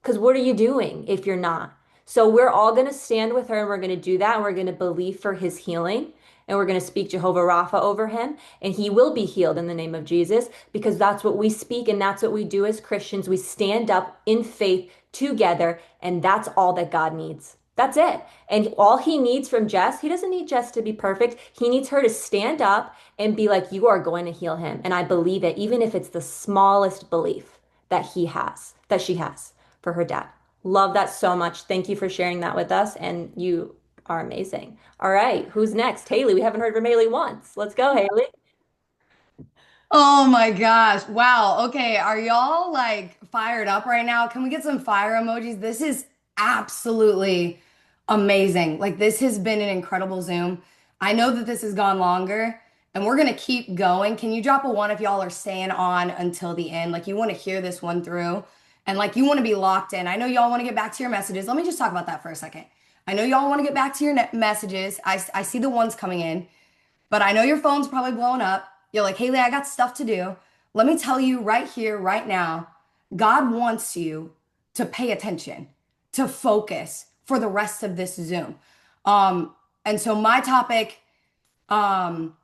because what are you doing if you're not? So we're all going to stand with her and we're going to do that. And we're going to believe for his healing. And we're going to speak Jehovah Rapha over him. And he will be healed in the name of Jesus because that's what we speak and that's what we do as Christians. We stand up in faith together. And that's all that God needs. That's it. And all he needs from Jess, he doesn't need Jess to be perfect. He needs her to stand up and be like, you are going to heal him. And I believe it, even if it's the smallest belief that he has, that she has for her dad. Love that so much. Thank you for sharing that with us. And you are amazing. All right, who's next? Haley. We haven't heard from Haley once. Let's go, Haley. Oh my gosh. Wow. Okay. Are y'all like fired up right now? Can we get some fire emojis? This is absolutely amazing. Like, this has been an incredible Zoom. I know that this has gone longer and we're going to keep going. Can you drop a one if y'all are staying on until the end? Like, you want to hear this one through and like you want to be locked in. I know y'all want to get back to your messages. Let me just talk about that for a second. I know y'all want to get back to your messages. I see the ones coming in. But I know your phone's probably blowing up. You're like, Haley, I got stuff to do. Let me tell you right here, right now, God wants you to pay attention, to focus for the rest of this Zoom. Um, And so my topic um,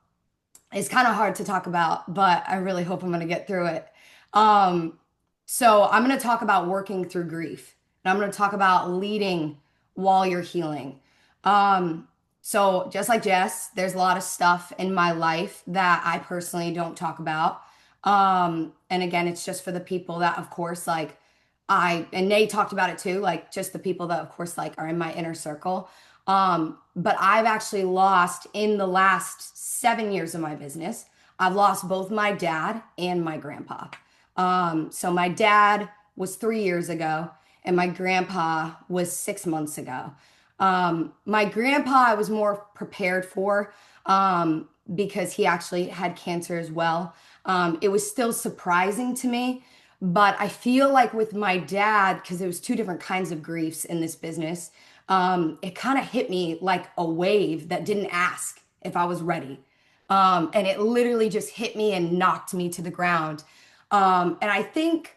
is kind of hard to talk about, but I really hope I'm going to get through it. Um, so I'm going to talk about working through grief, and I'm going to talk about leading while you're healing. Um, so just like Jess, there's a lot of stuff in my life that I personally don't talk about. And again, it's just for the people that, of course, like and Nate talked about it too, like just the people that, of course, like are in my inner circle. But I've actually lost in the last 7 years of my business, I've lost both my dad and my grandpa. So my dad was 3 years ago, and my grandpa was 6 months ago. My grandpa, I was more prepared for because he actually had cancer as well. It was still surprising to me, but I feel like with my dad, because there was two different kinds of griefs in this business, it kind of hit me like a wave that didn't ask if I was ready. And it literally just hit me and knocked me to the ground. And I think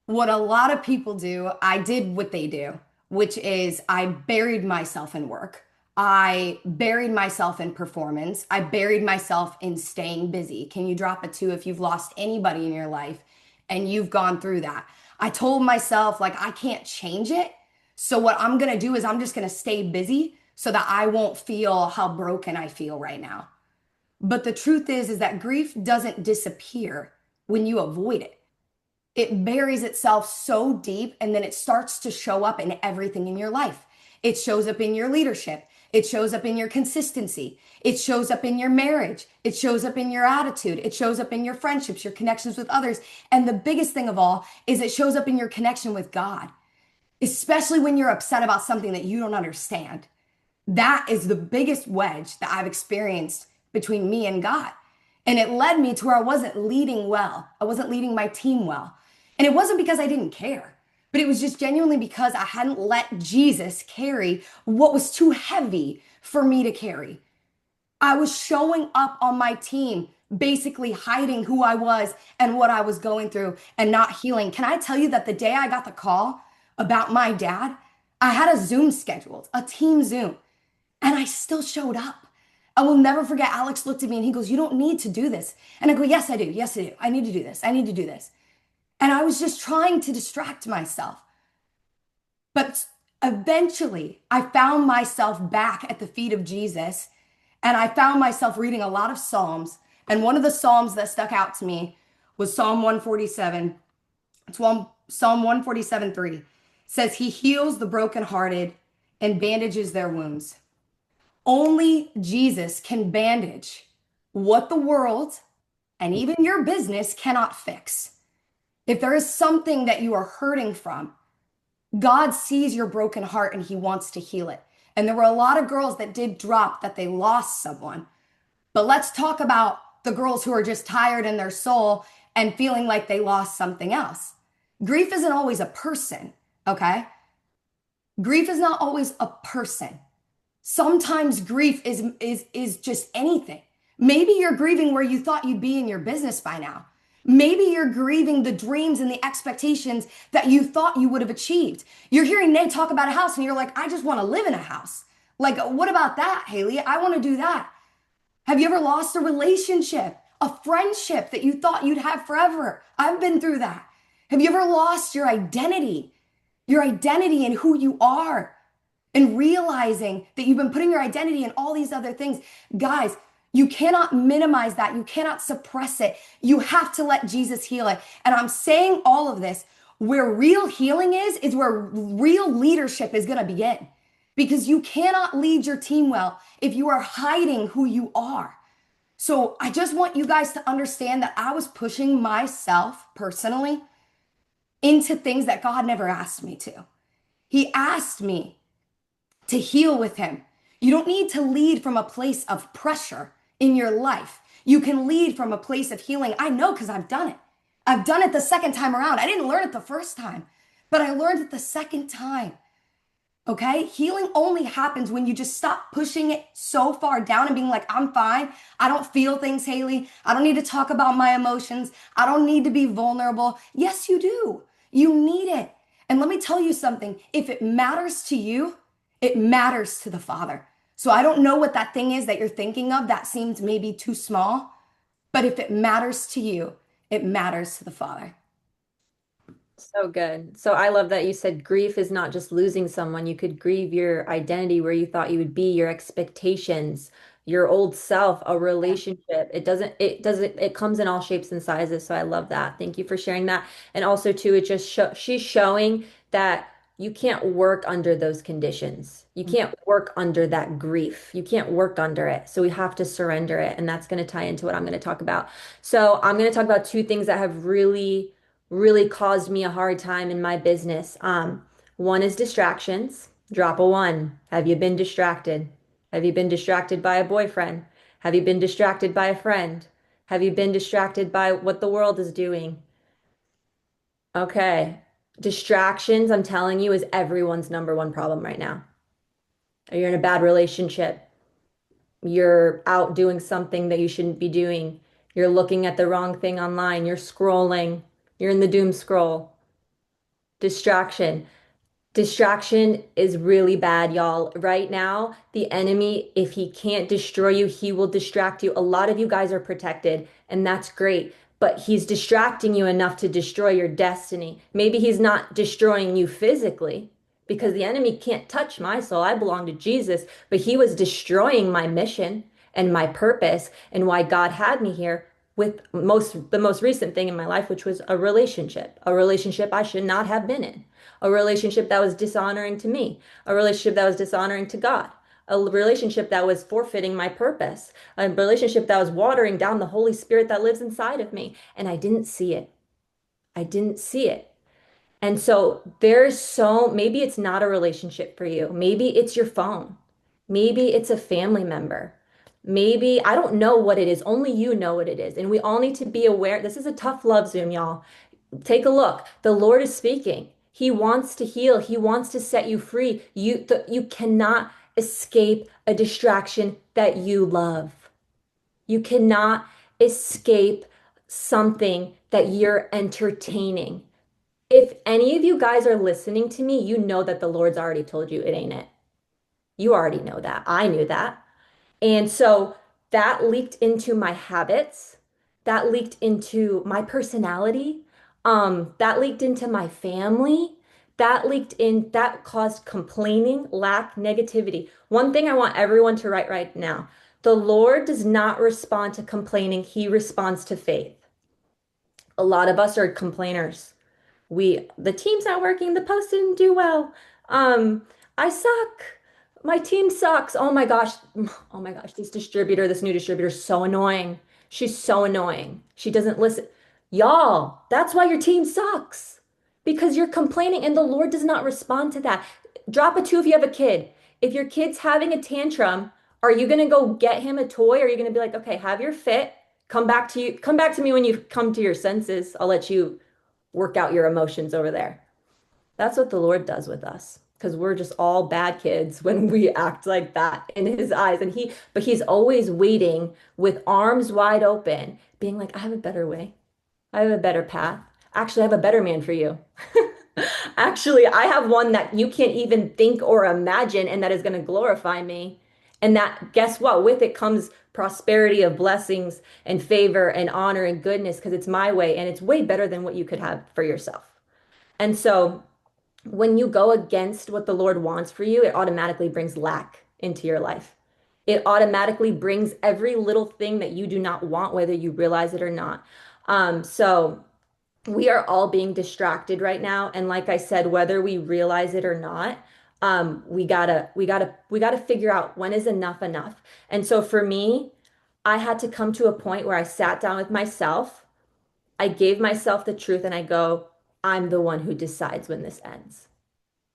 what a lot of people do, I did what they do, which is I buried myself in work. I buried myself in performance. I buried myself in staying busy. Can you drop a two if you've lost anybody in your life and you've gone through that? I told myself, like, I can't change it. So what I'm going to do is I'm just going to stay busy so that I won't feel how broken I feel right now. But the truth is that grief doesn't disappear when you avoid it. It buries itself so deep and then it starts to show up in everything in your life. It shows up in your leadership. It shows up in your consistency. It shows up in your marriage. It shows up in your attitude. It shows up in your friendships, your connections with others. And the biggest thing of all is it shows up in your connection with God, especially when you're upset about something that you don't understand. That is the biggest wedge that I've experienced between me and God. And it led me to where I wasn't leading well. I wasn't leading my team well. And it wasn't because I didn't care, but it was just genuinely because I hadn't let Jesus carry what was too heavy for me to carry. I was showing up on my team, basically hiding who I was and what I was going through and not healing. Can I tell you that the day I got the call about my dad, I had a Zoom scheduled, a team Zoom, and I still showed up. I will never forget. Alex looked at me and he goes, "You don't need to do this." And I go, "Yes, I do. Yes, I do. I need to do this. I need to do this." And I was just trying to distract myself. But eventually, I found myself back at the feet of Jesus, and I found myself reading a lot of Psalms. And one of the Psalms that stuck out to me was Psalm 147. It's Psalm 147:3 says, "He heals the brokenhearted and bandages their wounds." Only Jesus can bandage what the world and even your business cannot fix. If there is something that you are hurting from, God sees your broken heart and he wants to heal it. And there were a lot of girls that did drop that they lost someone. But let's talk about the girls who are just tired in their soul and feeling like they lost something else. Grief isn't always a person, okay? Grief is not always a person. Sometimes grief is just anything. Maybe you're grieving where you thought you'd be in your business by now. Maybe you're grieving the dreams and the expectations that you thought you would have achieved. You're hearing Nate talk about a house and you're like, "I just want to live in a house." Like, what about that, Haley? I want to do that. Have you ever lost a relationship, a friendship that you thought you'd have forever? I've been through that. Have you ever lost your identity in who you are, and realizing that you've been putting your identity in all these other things? Guys, you cannot minimize that. You cannot suppress it. You have to let Jesus heal it. And I'm saying all of this, where real healing is where real leadership is going to begin. Because you cannot lead your team well if you are hiding who you are. So I just want you guys to understand that I was pushing myself personally into things that God never asked me to. He asked me to heal with him. You don't need to lead from a place of pressure in your life. You can lead from a place of healing. I know, because I've done it. I've done it the second time around. I didn't learn it the first time, but I learned it the second time. Okay? Healing only happens when you just stop pushing it so far down and being like, "I'm fine. I don't feel things, Haley. I don't need to talk about my emotions. I don't need to be vulnerable." Yes, you do. You need it. And let me tell you something. If it matters to you, it matters to the Father. So I don't know what that thing is that you're thinking of that seems maybe too small, but if it matters to you, it matters to the Father. So good. So I love that you said grief is not just losing someone. You could grieve your identity where you thought you would be, your expectations, your old self, a Yeah. relationship. It comes in all shapes and sizes. So I love that. Thank you for sharing that. And also too, she's showing that you can't work under those conditions. You can't work under that grief. You can't work under it. So we have to surrender it. And that's going to tie into what I'm going to talk about. So I'm going to talk about two things that have really caused me a hard time in my business. One is distractions. Drop a one. Have you been distracted? Have you been distracted by a boyfriend? Have you been distracted by a friend? Have you been distracted by what the world is doing? Okay. Distractions, I'm telling you, is everyone's number one problem right now. You're in a bad relationship. You're out doing something that you shouldn't be doing. You're looking at the wrong thing online. You're scrolling. You're in the doom scroll. Distraction. Distraction is really bad, y'all. Right now, the enemy, if he can't destroy you, he will distract you. A lot of you guys are protected, and that's great. But he's distracting you enough to destroy your destiny. Maybe he's not destroying you physically because the enemy can't touch my soul. I belong to Jesus, but he was destroying my mission and my purpose and why God had me here with the most recent thing in my life, which was a relationship I should not have been in, a relationship that was dishonoring to me, a relationship that was dishonoring to God, a relationship that was forfeiting my purpose, a relationship that was watering down the Holy Spirit that lives inside of me. And I didn't see it. I didn't see it. And so maybe it's not a relationship for you. Maybe it's your phone. Maybe it's a family member. Maybe, I don't know what it is. Only you know what it is. And we all need to be aware. This is a tough love Zoom, y'all. Take a look. The Lord is speaking. He wants to heal. He wants to set you free. You cannot escape a distraction that you love. You cannot escape something that you're entertaining. If any of you guys are listening to me, you know that the Lord's already told you it ain't it. You already know that. I knew that. And so that leaked into my habits. That leaked into my personality. That leaked into my family. That caused complaining, lack, negativity. One thing I want everyone to write right now. The Lord does not respond to complaining. He responds to faith. A lot of us are complainers. The team's not working, the post didn't do well. Um, I suck. My team sucks. Oh my gosh. Oh my gosh, this new distributor is so annoying. She's so annoying. She doesn't listen. Y'all, that's why your team sucks. Because you're complaining and the Lord does not respond to that. Drop a two if you have a kid. If your kid's having a tantrum, are you gonna go get him a toy? Or are you gonna be like, okay, have your fit, come back to me when you come to your senses. I'll let you work out your emotions over there. That's what the Lord does with us because we're just all bad kids when we act like that in his eyes. But he's always waiting with arms wide open, being like, I have a better way. I have a better path. Actually, I have a better man for you. Actually, I have one that you can't even think or imagine, and that is going to glorify me. And that, guess what? With it comes prosperity of blessings and favor and honor and goodness because it's my way and it's way better than what you could have for yourself. And so when you go against what the Lord wants for you, it automatically brings lack into your life. It automatically brings every little thing that you do not want, whether you realize it or not. So we are all being distracted right now. And like I said, whether we realize it or not, we gotta figure out when is enough enough. And so for me, I had to come to a point where I sat down with myself. I gave myself the truth and I go, I'm the one who decides when this ends.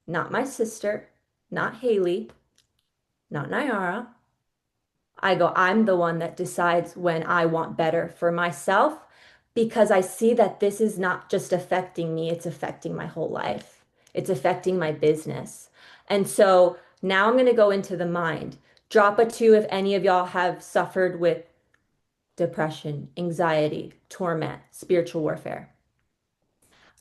Not my sister, not Haley, not Nyara. I go, I'm the one that decides when I want better for myself because I see that this is not just affecting me, it's affecting my whole life. It's affecting my business. And so now I'm going to go into the mind. Drop a two if any of y'all have suffered with depression, anxiety, torment, spiritual warfare.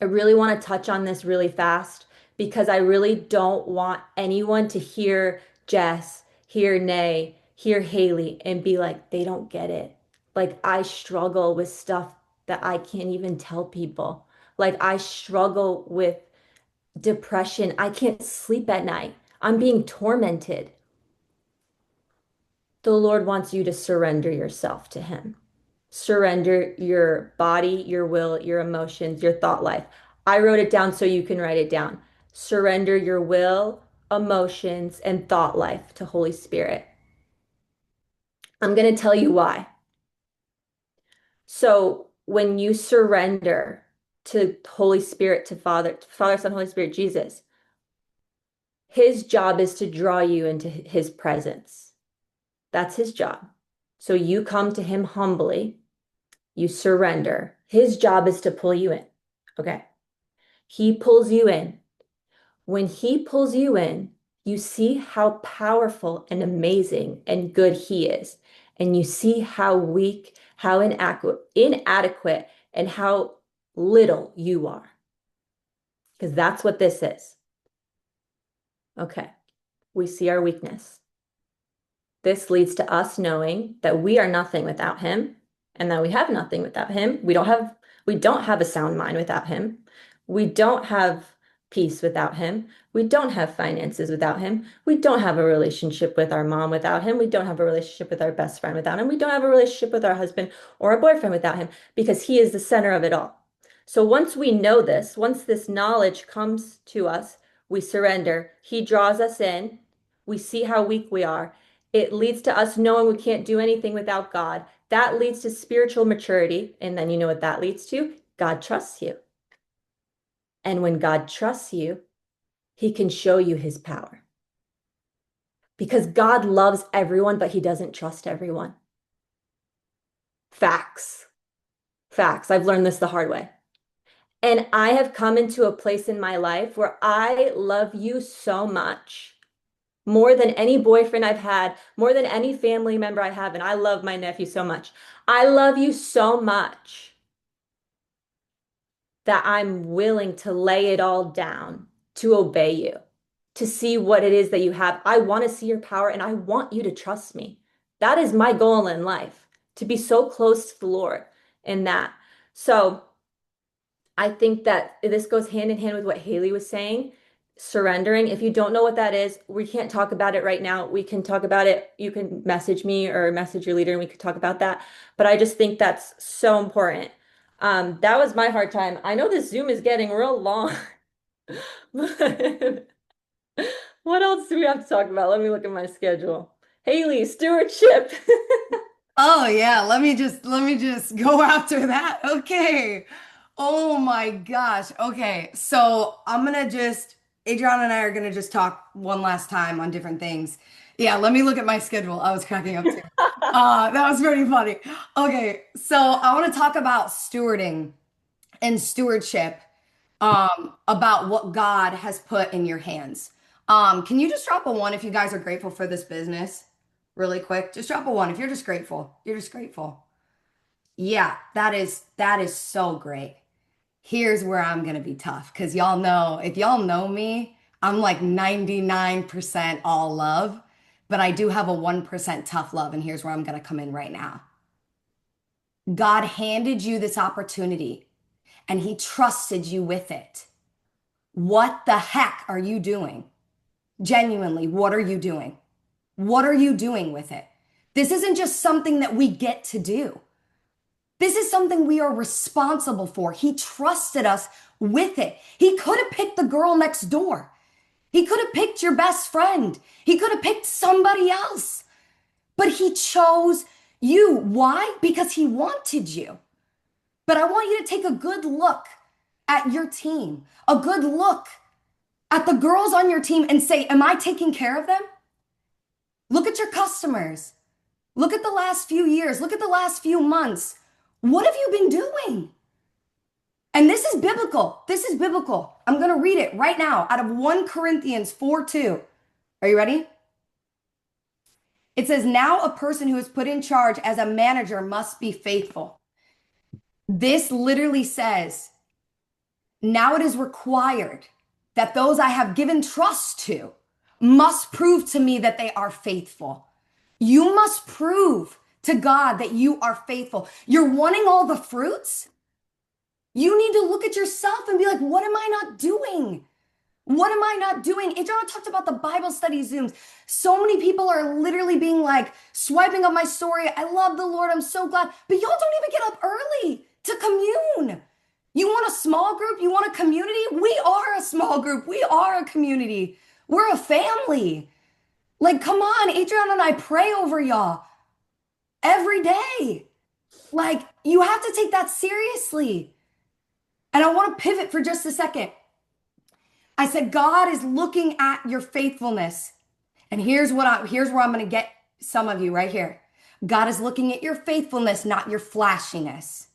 I really want to touch on this really fast because I really don't want anyone to hear Jess, hear Nay, hear Haley, and be like, they don't get it. Like, I struggle with stuff that I can't even tell people. Like, I struggle with depression. I can't sleep at night. I'm being tormented. The Lord wants you to surrender yourself to Him. Surrender your body, your will, your emotions, your thought life. I wrote it down so you can write it down. Surrender your will, emotions, and thought life to Holy Spirit. I'm going to tell you why. So, when you surrender to Holy Spirit, to Father, Son, Holy Spirit, Jesus, His job is to draw you into His presence. That's His job. So, you come to Him humbly, you surrender. His job is to pull you in. Okay. He pulls you in. When He pulls you in, you see how powerful and amazing and good He is. And you see how weak, how inadequate, and how little you are. Because that's what this is. Okay. We see our weakness. This leads to us knowing that we are nothing without Him and that we have nothing without Him. We don't have a sound mind without Him. We don't have peace without Him. We don't have finances without Him. We don't have a relationship with our mom without Him. We don't have a relationship with our best friend without Him. We don't have a relationship with our husband or a boyfriend without Him because He is the center of it all. So once we know this, once this knowledge comes to us, we surrender. He draws us in. We see how weak we are. It leads to us knowing we can't do anything without God. That leads to spiritual maturity. And then you know what that leads to? God trusts you. And when God trusts you, He can show you His power. Because God loves everyone, but He doesn't trust everyone. Facts. Facts. I've learned this the hard way. And I have come into a place in my life where I love you so much, more than any boyfriend I've had, more than any family member I have. And I love my nephew so much. I love you so much that I'm willing to lay it all down to obey you, to see what it is that you have. I want to see your power and I want you to trust me. That is my goal in life, to be so close to the Lord in that. So I think that this goes hand in hand with what Haley was saying, surrendering. If you don't know what that is, we can't talk about it right now. We can talk about it. You can message me or message your leader and we could talk about that. But I just think that's so important. That was my hard time. I know this Zoom is getting real long. What else do we have to talk about? Let me look at my schedule. Haley, stewardship. Oh yeah, let me just go after that. Okay. Oh my gosh. Okay. So I'm gonna just Adriana and I are gonna just talk one last time on different things. Yeah, let me look at my schedule. I was cracking up too. That was pretty funny. Okay, so I want to talk about stewarding and stewardship, about what God has put in your hands. Can you just drop a one if you guys are grateful for this business? Really quick. Just drop a one if you're just grateful. You're just grateful. Yeah, that is so great. Here's where I'm gonna be tough because y'all know, if y'all know me, I'm like 99% all love, but I do have a 1% tough love, and here's where I'm gonna come in right now. God handed you this opportunity and He trusted you with it. What the heck are you doing? Genuinely, what are you doing? What are you doing with it? This isn't just something that we get to do. This is something we are responsible for. He trusted us with it. He could have picked the girl next door. He could have picked your best friend. He could have picked somebody else. But He chose you. Why? Because He wanted you. But I want you to take a good look at your team, a good look at the girls on your team and say, am I taking care of them? Look at your customers. Look at the last few years. Look at the last few months. What have you been doing? And this is biblical. This is biblical. I'm going to read it right now out of 1 Corinthians 4:2. Are you ready? It says, now a person who is put in charge as a manager must be faithful. This literally says, now it is required that those I have given trust to must prove to me that they are faithful. You must prove to God that you are faithful. You're wanting all the fruits. You need to look at yourself and be like, what am I not doing? What am I not doing? Adriana talked about the Bible study Zooms. So many people are literally being like, swiping up my story. I love the Lord. I'm so glad. But y'all don't even get up early to commune. You want a small group? You want a community? We are a small group. We are a community. We're a family. Like, come on, Adriana and I pray over y'all every day. Like, you have to take that seriously. And I want to pivot for just a second. I said, God is looking at your faithfulness. And here's where I'm going to get some of you right here. God is looking at your faithfulness, not your flashiness.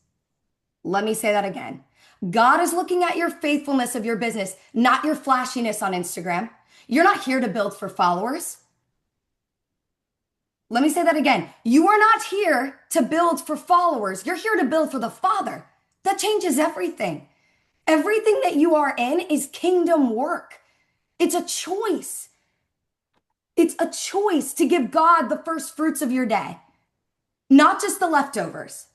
Let me say that again. God is looking at your faithfulness of your business, not your flashiness on Instagram. You're not here to build for followers. Let me say that again. You are not here to build for followers. You're here to build for the Father. That changes everything. Everything that you are in is kingdom work. It's a choice. It's a choice to give God the first fruits of your day, not just the leftovers.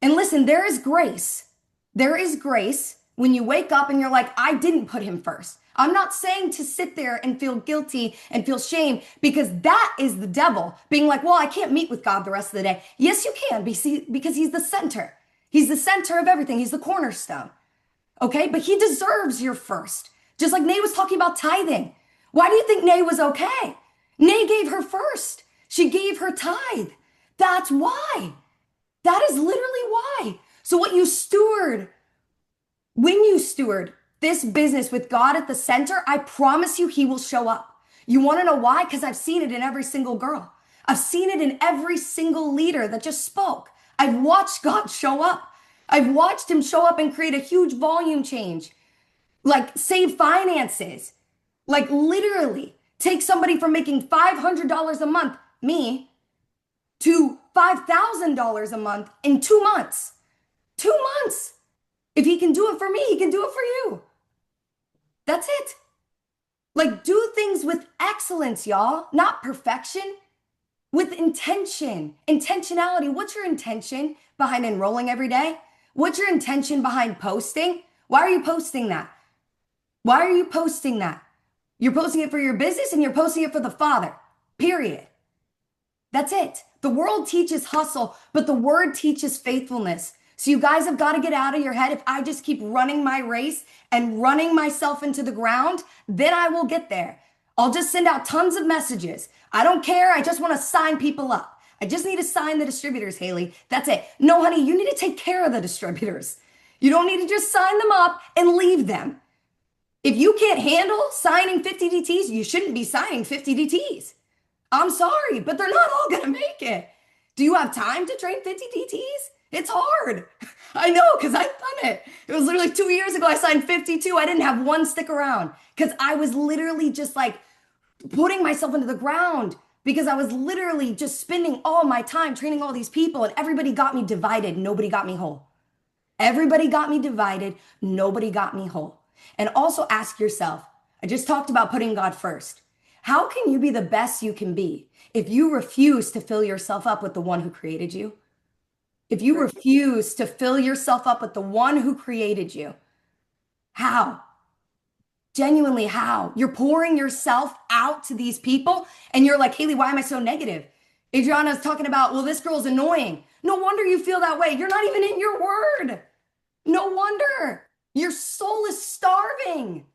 And listen, there is grace. There is grace when you wake up and you're like, I didn't put him first. I'm not saying to sit there and feel guilty and feel shame, because that is the devil being like, well, I can't meet with God the rest of the day. Yes, you can, because he's the center. He's the center of everything. He's the cornerstone. Okay, but he deserves your first. Just like Nay was talking about tithing. Why do you think Nay was okay? Nay gave her first. She gave her tithe. That's why. That is literally why. So when you steward this business with God at the center, I promise you he will show up. You want to know why? Because I've seen it in every single girl. I've seen it in every single leader that just spoke. I've watched God show up. I've watched him show up and create a huge volume change, like save finances, like literally take somebody from making $500 a month, me, to $5,000 a month in 2 months. 2 months. If he can do it for me, he can do it for you. That's it. Like, do things with excellence, y'all, not perfection, with intention, intentionality. What's your intention behind enrolling every day? What's your intention behind posting? Why are you posting that? Why are you posting that? You're posting it for your business and you're posting it for the Father, period. That's it. The world teaches hustle, but the word teaches faithfulness. So you guys have got to get out of your head. If I just keep running my race and running myself into the ground, then I will get there. I'll just send out tons of messages. I don't care. I just want to sign people up. I just need to sign the distributors, Haley. That's it. No, honey, you need to take care of the distributors. You don't need to just sign them up and leave them. If you can't handle signing 50 DTs, you shouldn't be signing 50 DTs. I'm sorry, but they're not all going to make it. Do you have time to train 50 DTs? It's hard. I know, because I've done it. It was literally 2 years ago. I signed 52. I didn't have one stick around because I was literally just like putting myself into the ground, because I was literally just spending all my time training all these people, and everybody got me divided. Nobody got me whole. Everybody got me divided. Nobody got me whole. And also ask yourself, I just talked about putting God first. How can you be the best you can be if you refuse to fill yourself up with the one who created you? If you refuse to fill yourself up with the one who created you, how? Genuinely, how? You're pouring yourself out to these people and you're like, Haley, why am I so negative? Adriana's talking about, well, this girl's annoying. No wonder you feel that way. You're not even in your word. No wonder. Your soul is starving.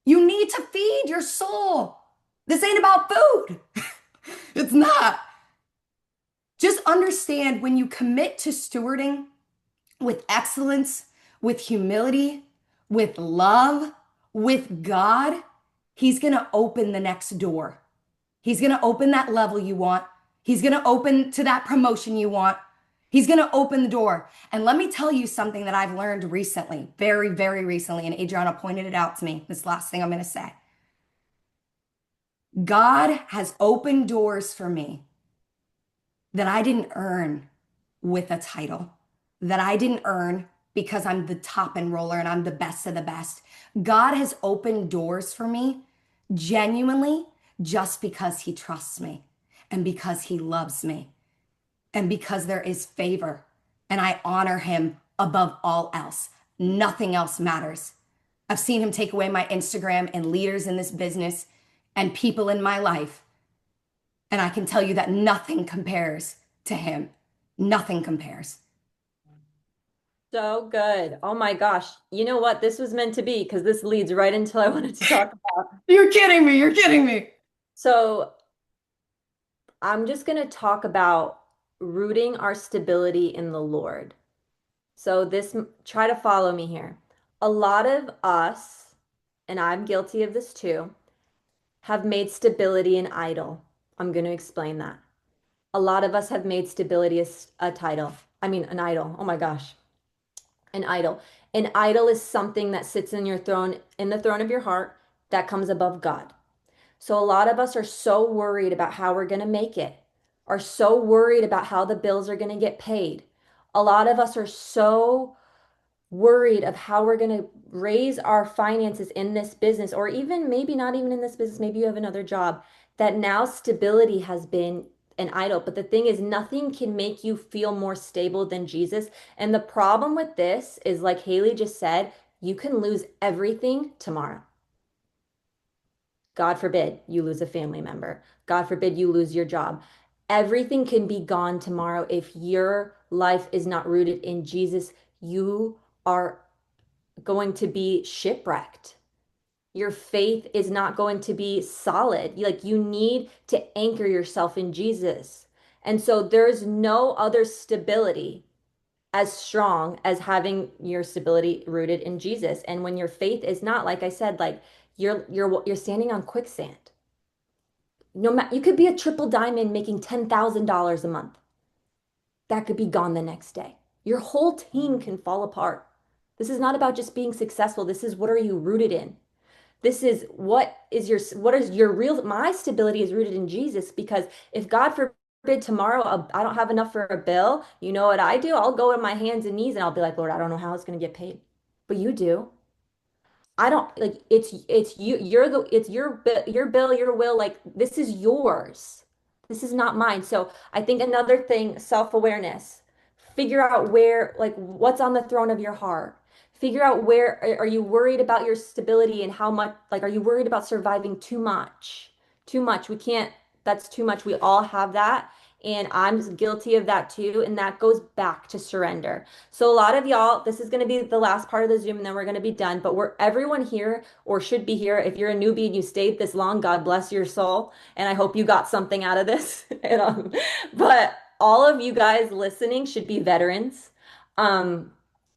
You need to feed your soul. This ain't about food. It's not. Just understand, when you commit to stewarding with excellence, with humility, with love, with God, he's going to open the next door. He's going to open that level you want. He's going to open to that promotion you want. He's going to open the door. And let me tell you something that I've learned recently, very, very recently, and Adriana pointed it out to me. This last thing I'm going to say. God has opened doors for me that I didn't earn with a title, that I didn't earn because I'm the top enroller and I'm the best of the best. God has opened doors for me genuinely just because he trusts me and because he loves me and because there is favor and I honor him above all else. Nothing else matters. I've seen him take away my Instagram and leaders in this business and people in my life. And I can tell you that nothing compares to him. Nothing compares. So good. Oh my gosh. You know what? This was meant to be because this leads right into what I wanted to talk about. You're kidding me. You're kidding me. So I'm just going to talk about rooting our stability in the Lord. So try to follow me here. A lot of us, and I'm guilty of this too, have made stability an idol. I'm going to explain that. A lot of us have made stability a title. I mean, an idol. Oh my gosh. An idol. An idol is something that sits in the throne of your heart that comes above God. So a lot of us are so worried about how we're going to make it, are so worried about how the bills are going to get paid. A lot of us are so worried of how we're going to raise our finances in this business, or even maybe not even in this business, maybe you have another job, that now stability has been an idol. But the thing is, nothing can make you feel more stable than Jesus. And the problem with this is, like Haley just said, you can lose everything tomorrow. God forbid you lose a family member. God forbid you lose your job. Everything can be gone tomorrow if your life is not rooted in Jesus. You are going to be shipwrecked. Your faith is not going to be solid. Like you need to anchor yourself in Jesus. And so there's no other stability as strong as having your stability rooted in Jesus. And when your faith is not, like I said, like you're standing on quicksand. No matter you could be a triple diamond making $10,000 a month. That could be gone the next day. Your whole team can fall apart. This is not about just being successful. This is what are you rooted in? This is what is your real my stability is rooted in Jesus because if God forbid tomorrow I don't have enough for a bill, you know what I do? I'll go on my hands and knees and I'll be like, Lord, I don't know how it's going to get paid. But you do. I don't like it's you it's your bill, your will, like this is yours. This is not mine. So I think another thing, self-awareness. Figure out where like what's on the throne of your heart. Figure out where are you worried about your stability and how much like are you worried about surviving too much? Too much. We can't that's too much. We all have that. And I'm guilty of that too. And that goes back to surrender. So a lot of y'all, this is going to be the last part of the Zoom and then we're going to be done. But we're everyone here or should be here. If you're a newbie and you stayed this long, God bless your soul. And I hope you got something out of this. But all of you guys listening should be veterans. Um,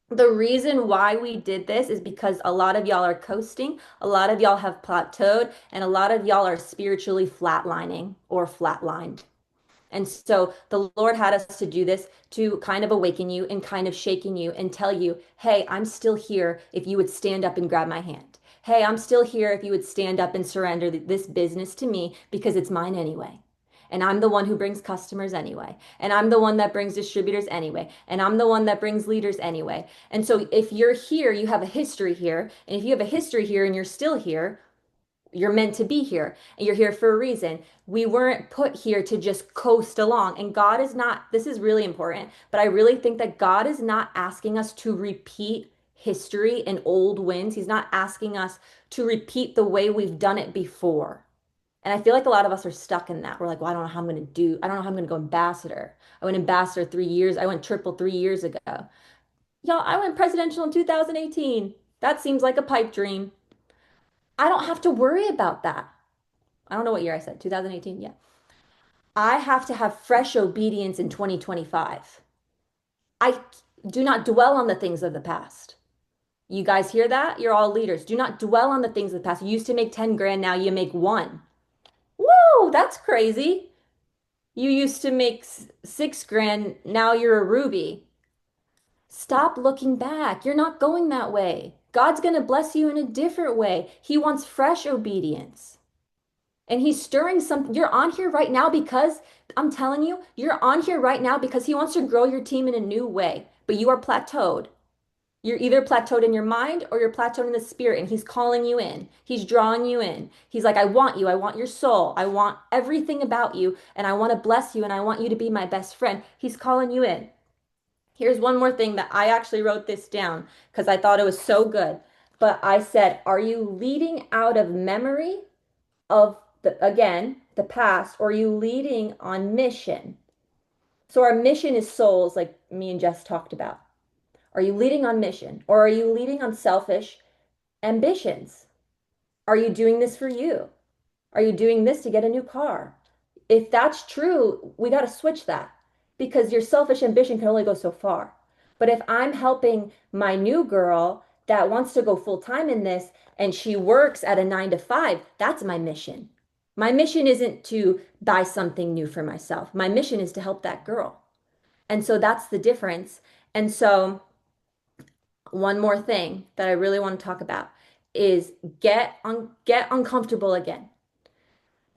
the reason why we did this is because a lot of y'all are coasting, a lot of y'all have plateaued, and a lot of y'all are spiritually flatlining or flatlined. And so the Lord had us to do this to kind of awaken you and kind of shaking you and tell you, hey, I'm still here if you would stand up and grab my hand. Hey, I'm still here if you would stand up and surrender this business to me because it's mine anyway. And I'm the one who brings customers anyway. And I'm the one that brings distributors anyway. And I'm the one that brings leaders anyway. And so if you're here, you have a history here. And if you have a history here and you're still here, you're meant to be here and you're here for a reason. We weren't put here to just coast along. And God is not, this is really important, but I really think that God is not asking us to repeat history and old wins. He's not asking us to repeat the way we've done it before. And I feel like a lot of us are stuck in that. We're like, well, I don't know how I'm going to do, I don't know how I'm going to go ambassador. I went ambassador 3 years, I went triple 3 years ago. Y'all, I went presidential in 2018. That seems like a pipe dream. I don't have to worry about that. I don't know what year I said, 2018. Yeah. I have to have fresh obedience in 2025. I do not dwell on the things of the past. You guys hear that? You're all leaders. Do not dwell on the things of the past. You used to make 10 grand, now you make one. Whoa, that's crazy. You used to make 6 grand, now you're a Ruby. Stop looking back. You're not going that way. God's going to bless you in a different way. He wants fresh obedience. And he's stirring something. You're on here right now because I'm telling you, you're on here right now because he wants to grow your team in a new way, but you are plateaued. You're either plateaued in your mind or you're plateaued in the spirit, and he's calling you in. He's drawing you in. He's like, I want you. I want your soul. I want everything about you, and I want to bless you, and I want you to be my best friend. He's calling you in. Here's one more thing that I actually wrote this down because I thought it was so good. But I said, are you leading out of memory of the past, or are you leading on mission? So our mission is souls, like me and Jess talked about. Are you leading on mission, or are you leading on selfish ambitions? Are you doing this for you? Are you doing this to get a new car? If that's true, we got to switch that because your selfish ambition can only go so far. But if I'm helping my new girl that wants to go full time in this and she works at a 9 to 5, that's my mission. My mission isn't to buy something new for myself. My mission is to help that girl. And so that's the difference. And so one more thing that I really want to talk about is get uncomfortable again.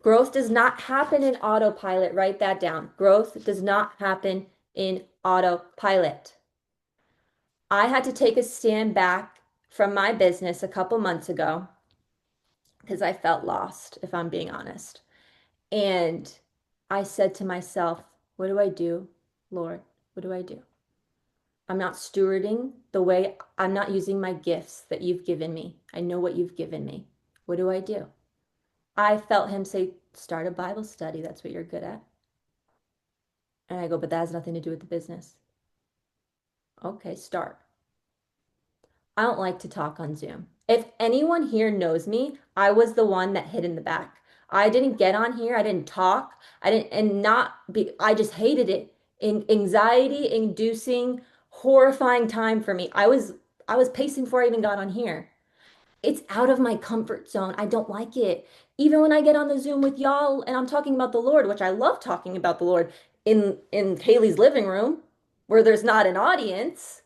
Growth does not happen in autopilot. Write that down. Growth does not happen in autopilot. I had to take a stand back from my business a couple months ago because I felt lost, if I'm being honest. And I said to myself, what do I do, Lord? What do I do? I'm not stewarding the way I'm not using my gifts that you've given me. I know what you've given me. What do I do? I felt him say, start a Bible study. That's what you're good at. And I go, but that has nothing to do with the business. Okay, start. I don't like to talk on Zoom. If anyone here knows me, I was the one that hid in the back. I didn't get on here. I didn't talk. I didn't, and not be, I just hated it. In anxiety inducing, horrifying time for me. I was pacing before I even got on here. It's out of my comfort zone. I don't like it. Even when I get on the Zoom with y'all and I'm talking about the Lord, which I love talking about the Lord in Haley's living room where there's not an audience.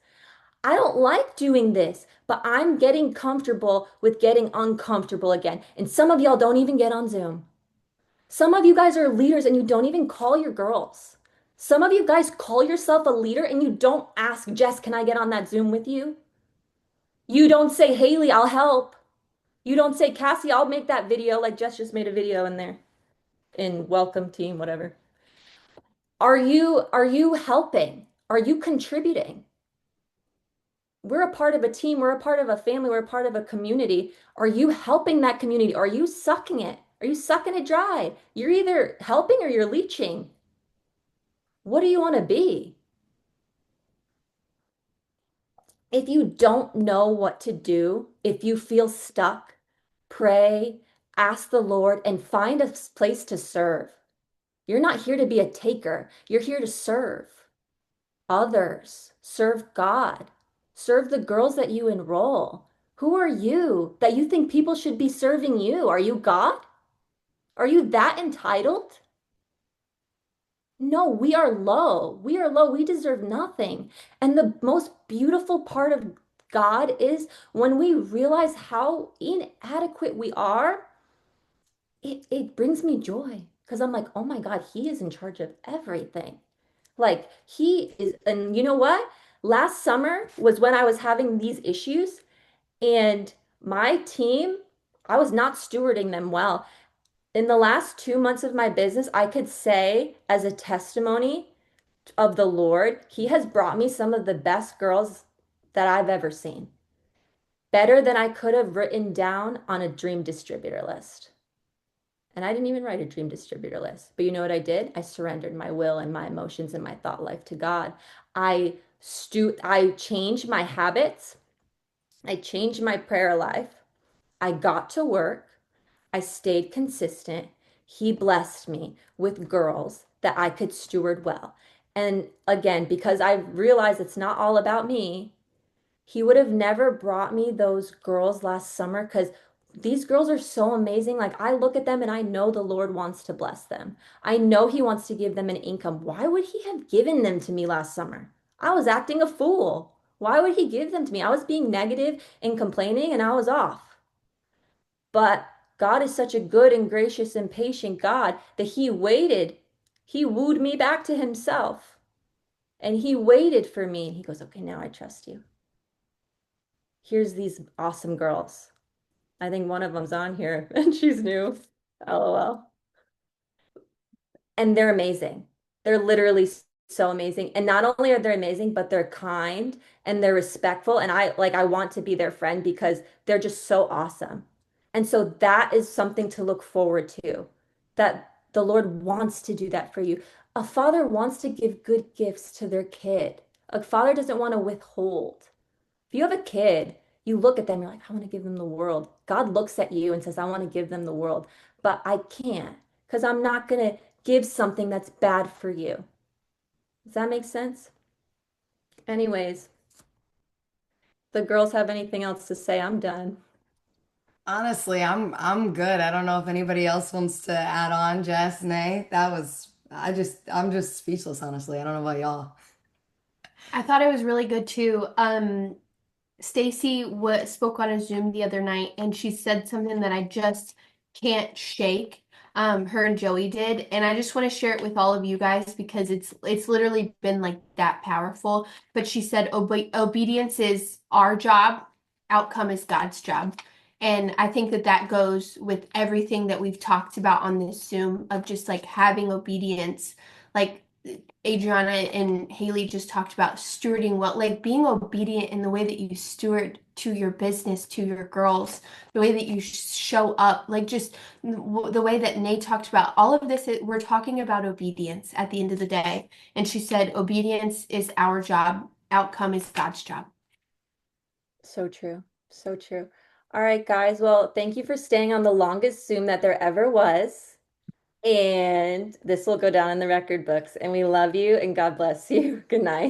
I don't like doing this, but I'm getting comfortable with getting uncomfortable again. And some of y'all don't even get on Zoom. Some of you guys are leaders and you don't even call your girls. Some of you guys call yourself a leader and you don't ask Jess, can I get on that Zoom with you? You don't say, Haley, I'll help. You don't say, Cassie, I'll make that video like Jess just made a video in there in welcome team, whatever. Are you helping? Are you contributing? We're a part of a team, we're a part of a family, we're a part of a community. Are you helping that community? Are you sucking it? Are you sucking it dry? You're either helping or you're leeching. What do you want to be? If you don't know what to do, if you feel stuck, pray, ask the Lord, and find a place to serve. You're not here to be a taker. You're here to serve others, serve God, serve the girls that you enroll. Who are you that you think people should be serving you? Are you God? Are you that entitled? No, we are low. We are low. We deserve nothing. And the most beautiful part of God is when we realize how inadequate we are, it brings me joy because I'm like, oh my God, He is in charge of everything. Like He is, and you know what? Last summer was when I was having these issues, and my team, I was not stewarding them well. In the last 2 months of my business, I could say as a testimony of the Lord, He has brought me some of the best girls that I've ever seen. Better than I could have written down on a dream distributor list. And I didn't even write a dream distributor list. But you know what I did? I surrendered my will and my emotions and my thought life to God. I changed my habits. I changed my prayer life. I got to work. I stayed consistent. He blessed me with girls that I could steward well. And again, because I realized it's not all about me, He would have never brought me those girls last summer because these girls are so amazing. Like I look at them and I know the Lord wants to bless them. I know He wants to give them an income. Why would He have given them to me last summer? I was acting a fool. Why would He give them to me? I was being negative and complaining and I was off. But God is such a good and gracious and patient God that He waited. He wooed me back to Himself. And He waited for me. And He goes, okay, now I trust you. here's these awesome girls. I think one of them's on here and she's new. LOL. And they're amazing. They're literally so amazing. And not only are they amazing, but they're kind and they're respectful. And I want to be their friend because they're just so awesome. And so that is something to look forward to, that the Lord wants to do that for you. A father wants to give good gifts to their kid. A father doesn't want to withhold. If you have a kid, you look at them, you're like, I want to give them the world. God looks at you and says, I want to give them the world, but I can't because I'm not going to give something that's bad for you. Does that make sense? Anyways, the girls have anything else to say? I'm done. Honestly, I'm good. I don't know if anybody else wants to add on, Jess, Nay. I'm just speechless, honestly. I don't know about y'all. I thought it was really good too. Stacy spoke on a Zoom the other night, and she said something that I just can't shake. Her and Joey did, and I just want to share it with all of you guys because it's literally been like that powerful. But she said, obedience is our job, outcome is God's job. And I think that that goes with everything that we've talked about on this Zoom of just like having obedience, like Adriana and Haley just talked about stewarding well, like being obedient in the way that you steward to your business, to your girls, the way that you show up, like just the way that Nate talked about all of this. We're talking about obedience at the end of the day. And she said, obedience is our job, outcome is God's job. So true. So true. All right, guys. Well, thank you for staying on the longest Zoom that there ever was. And this will go down in the record books. And we love you and God bless you. Good night.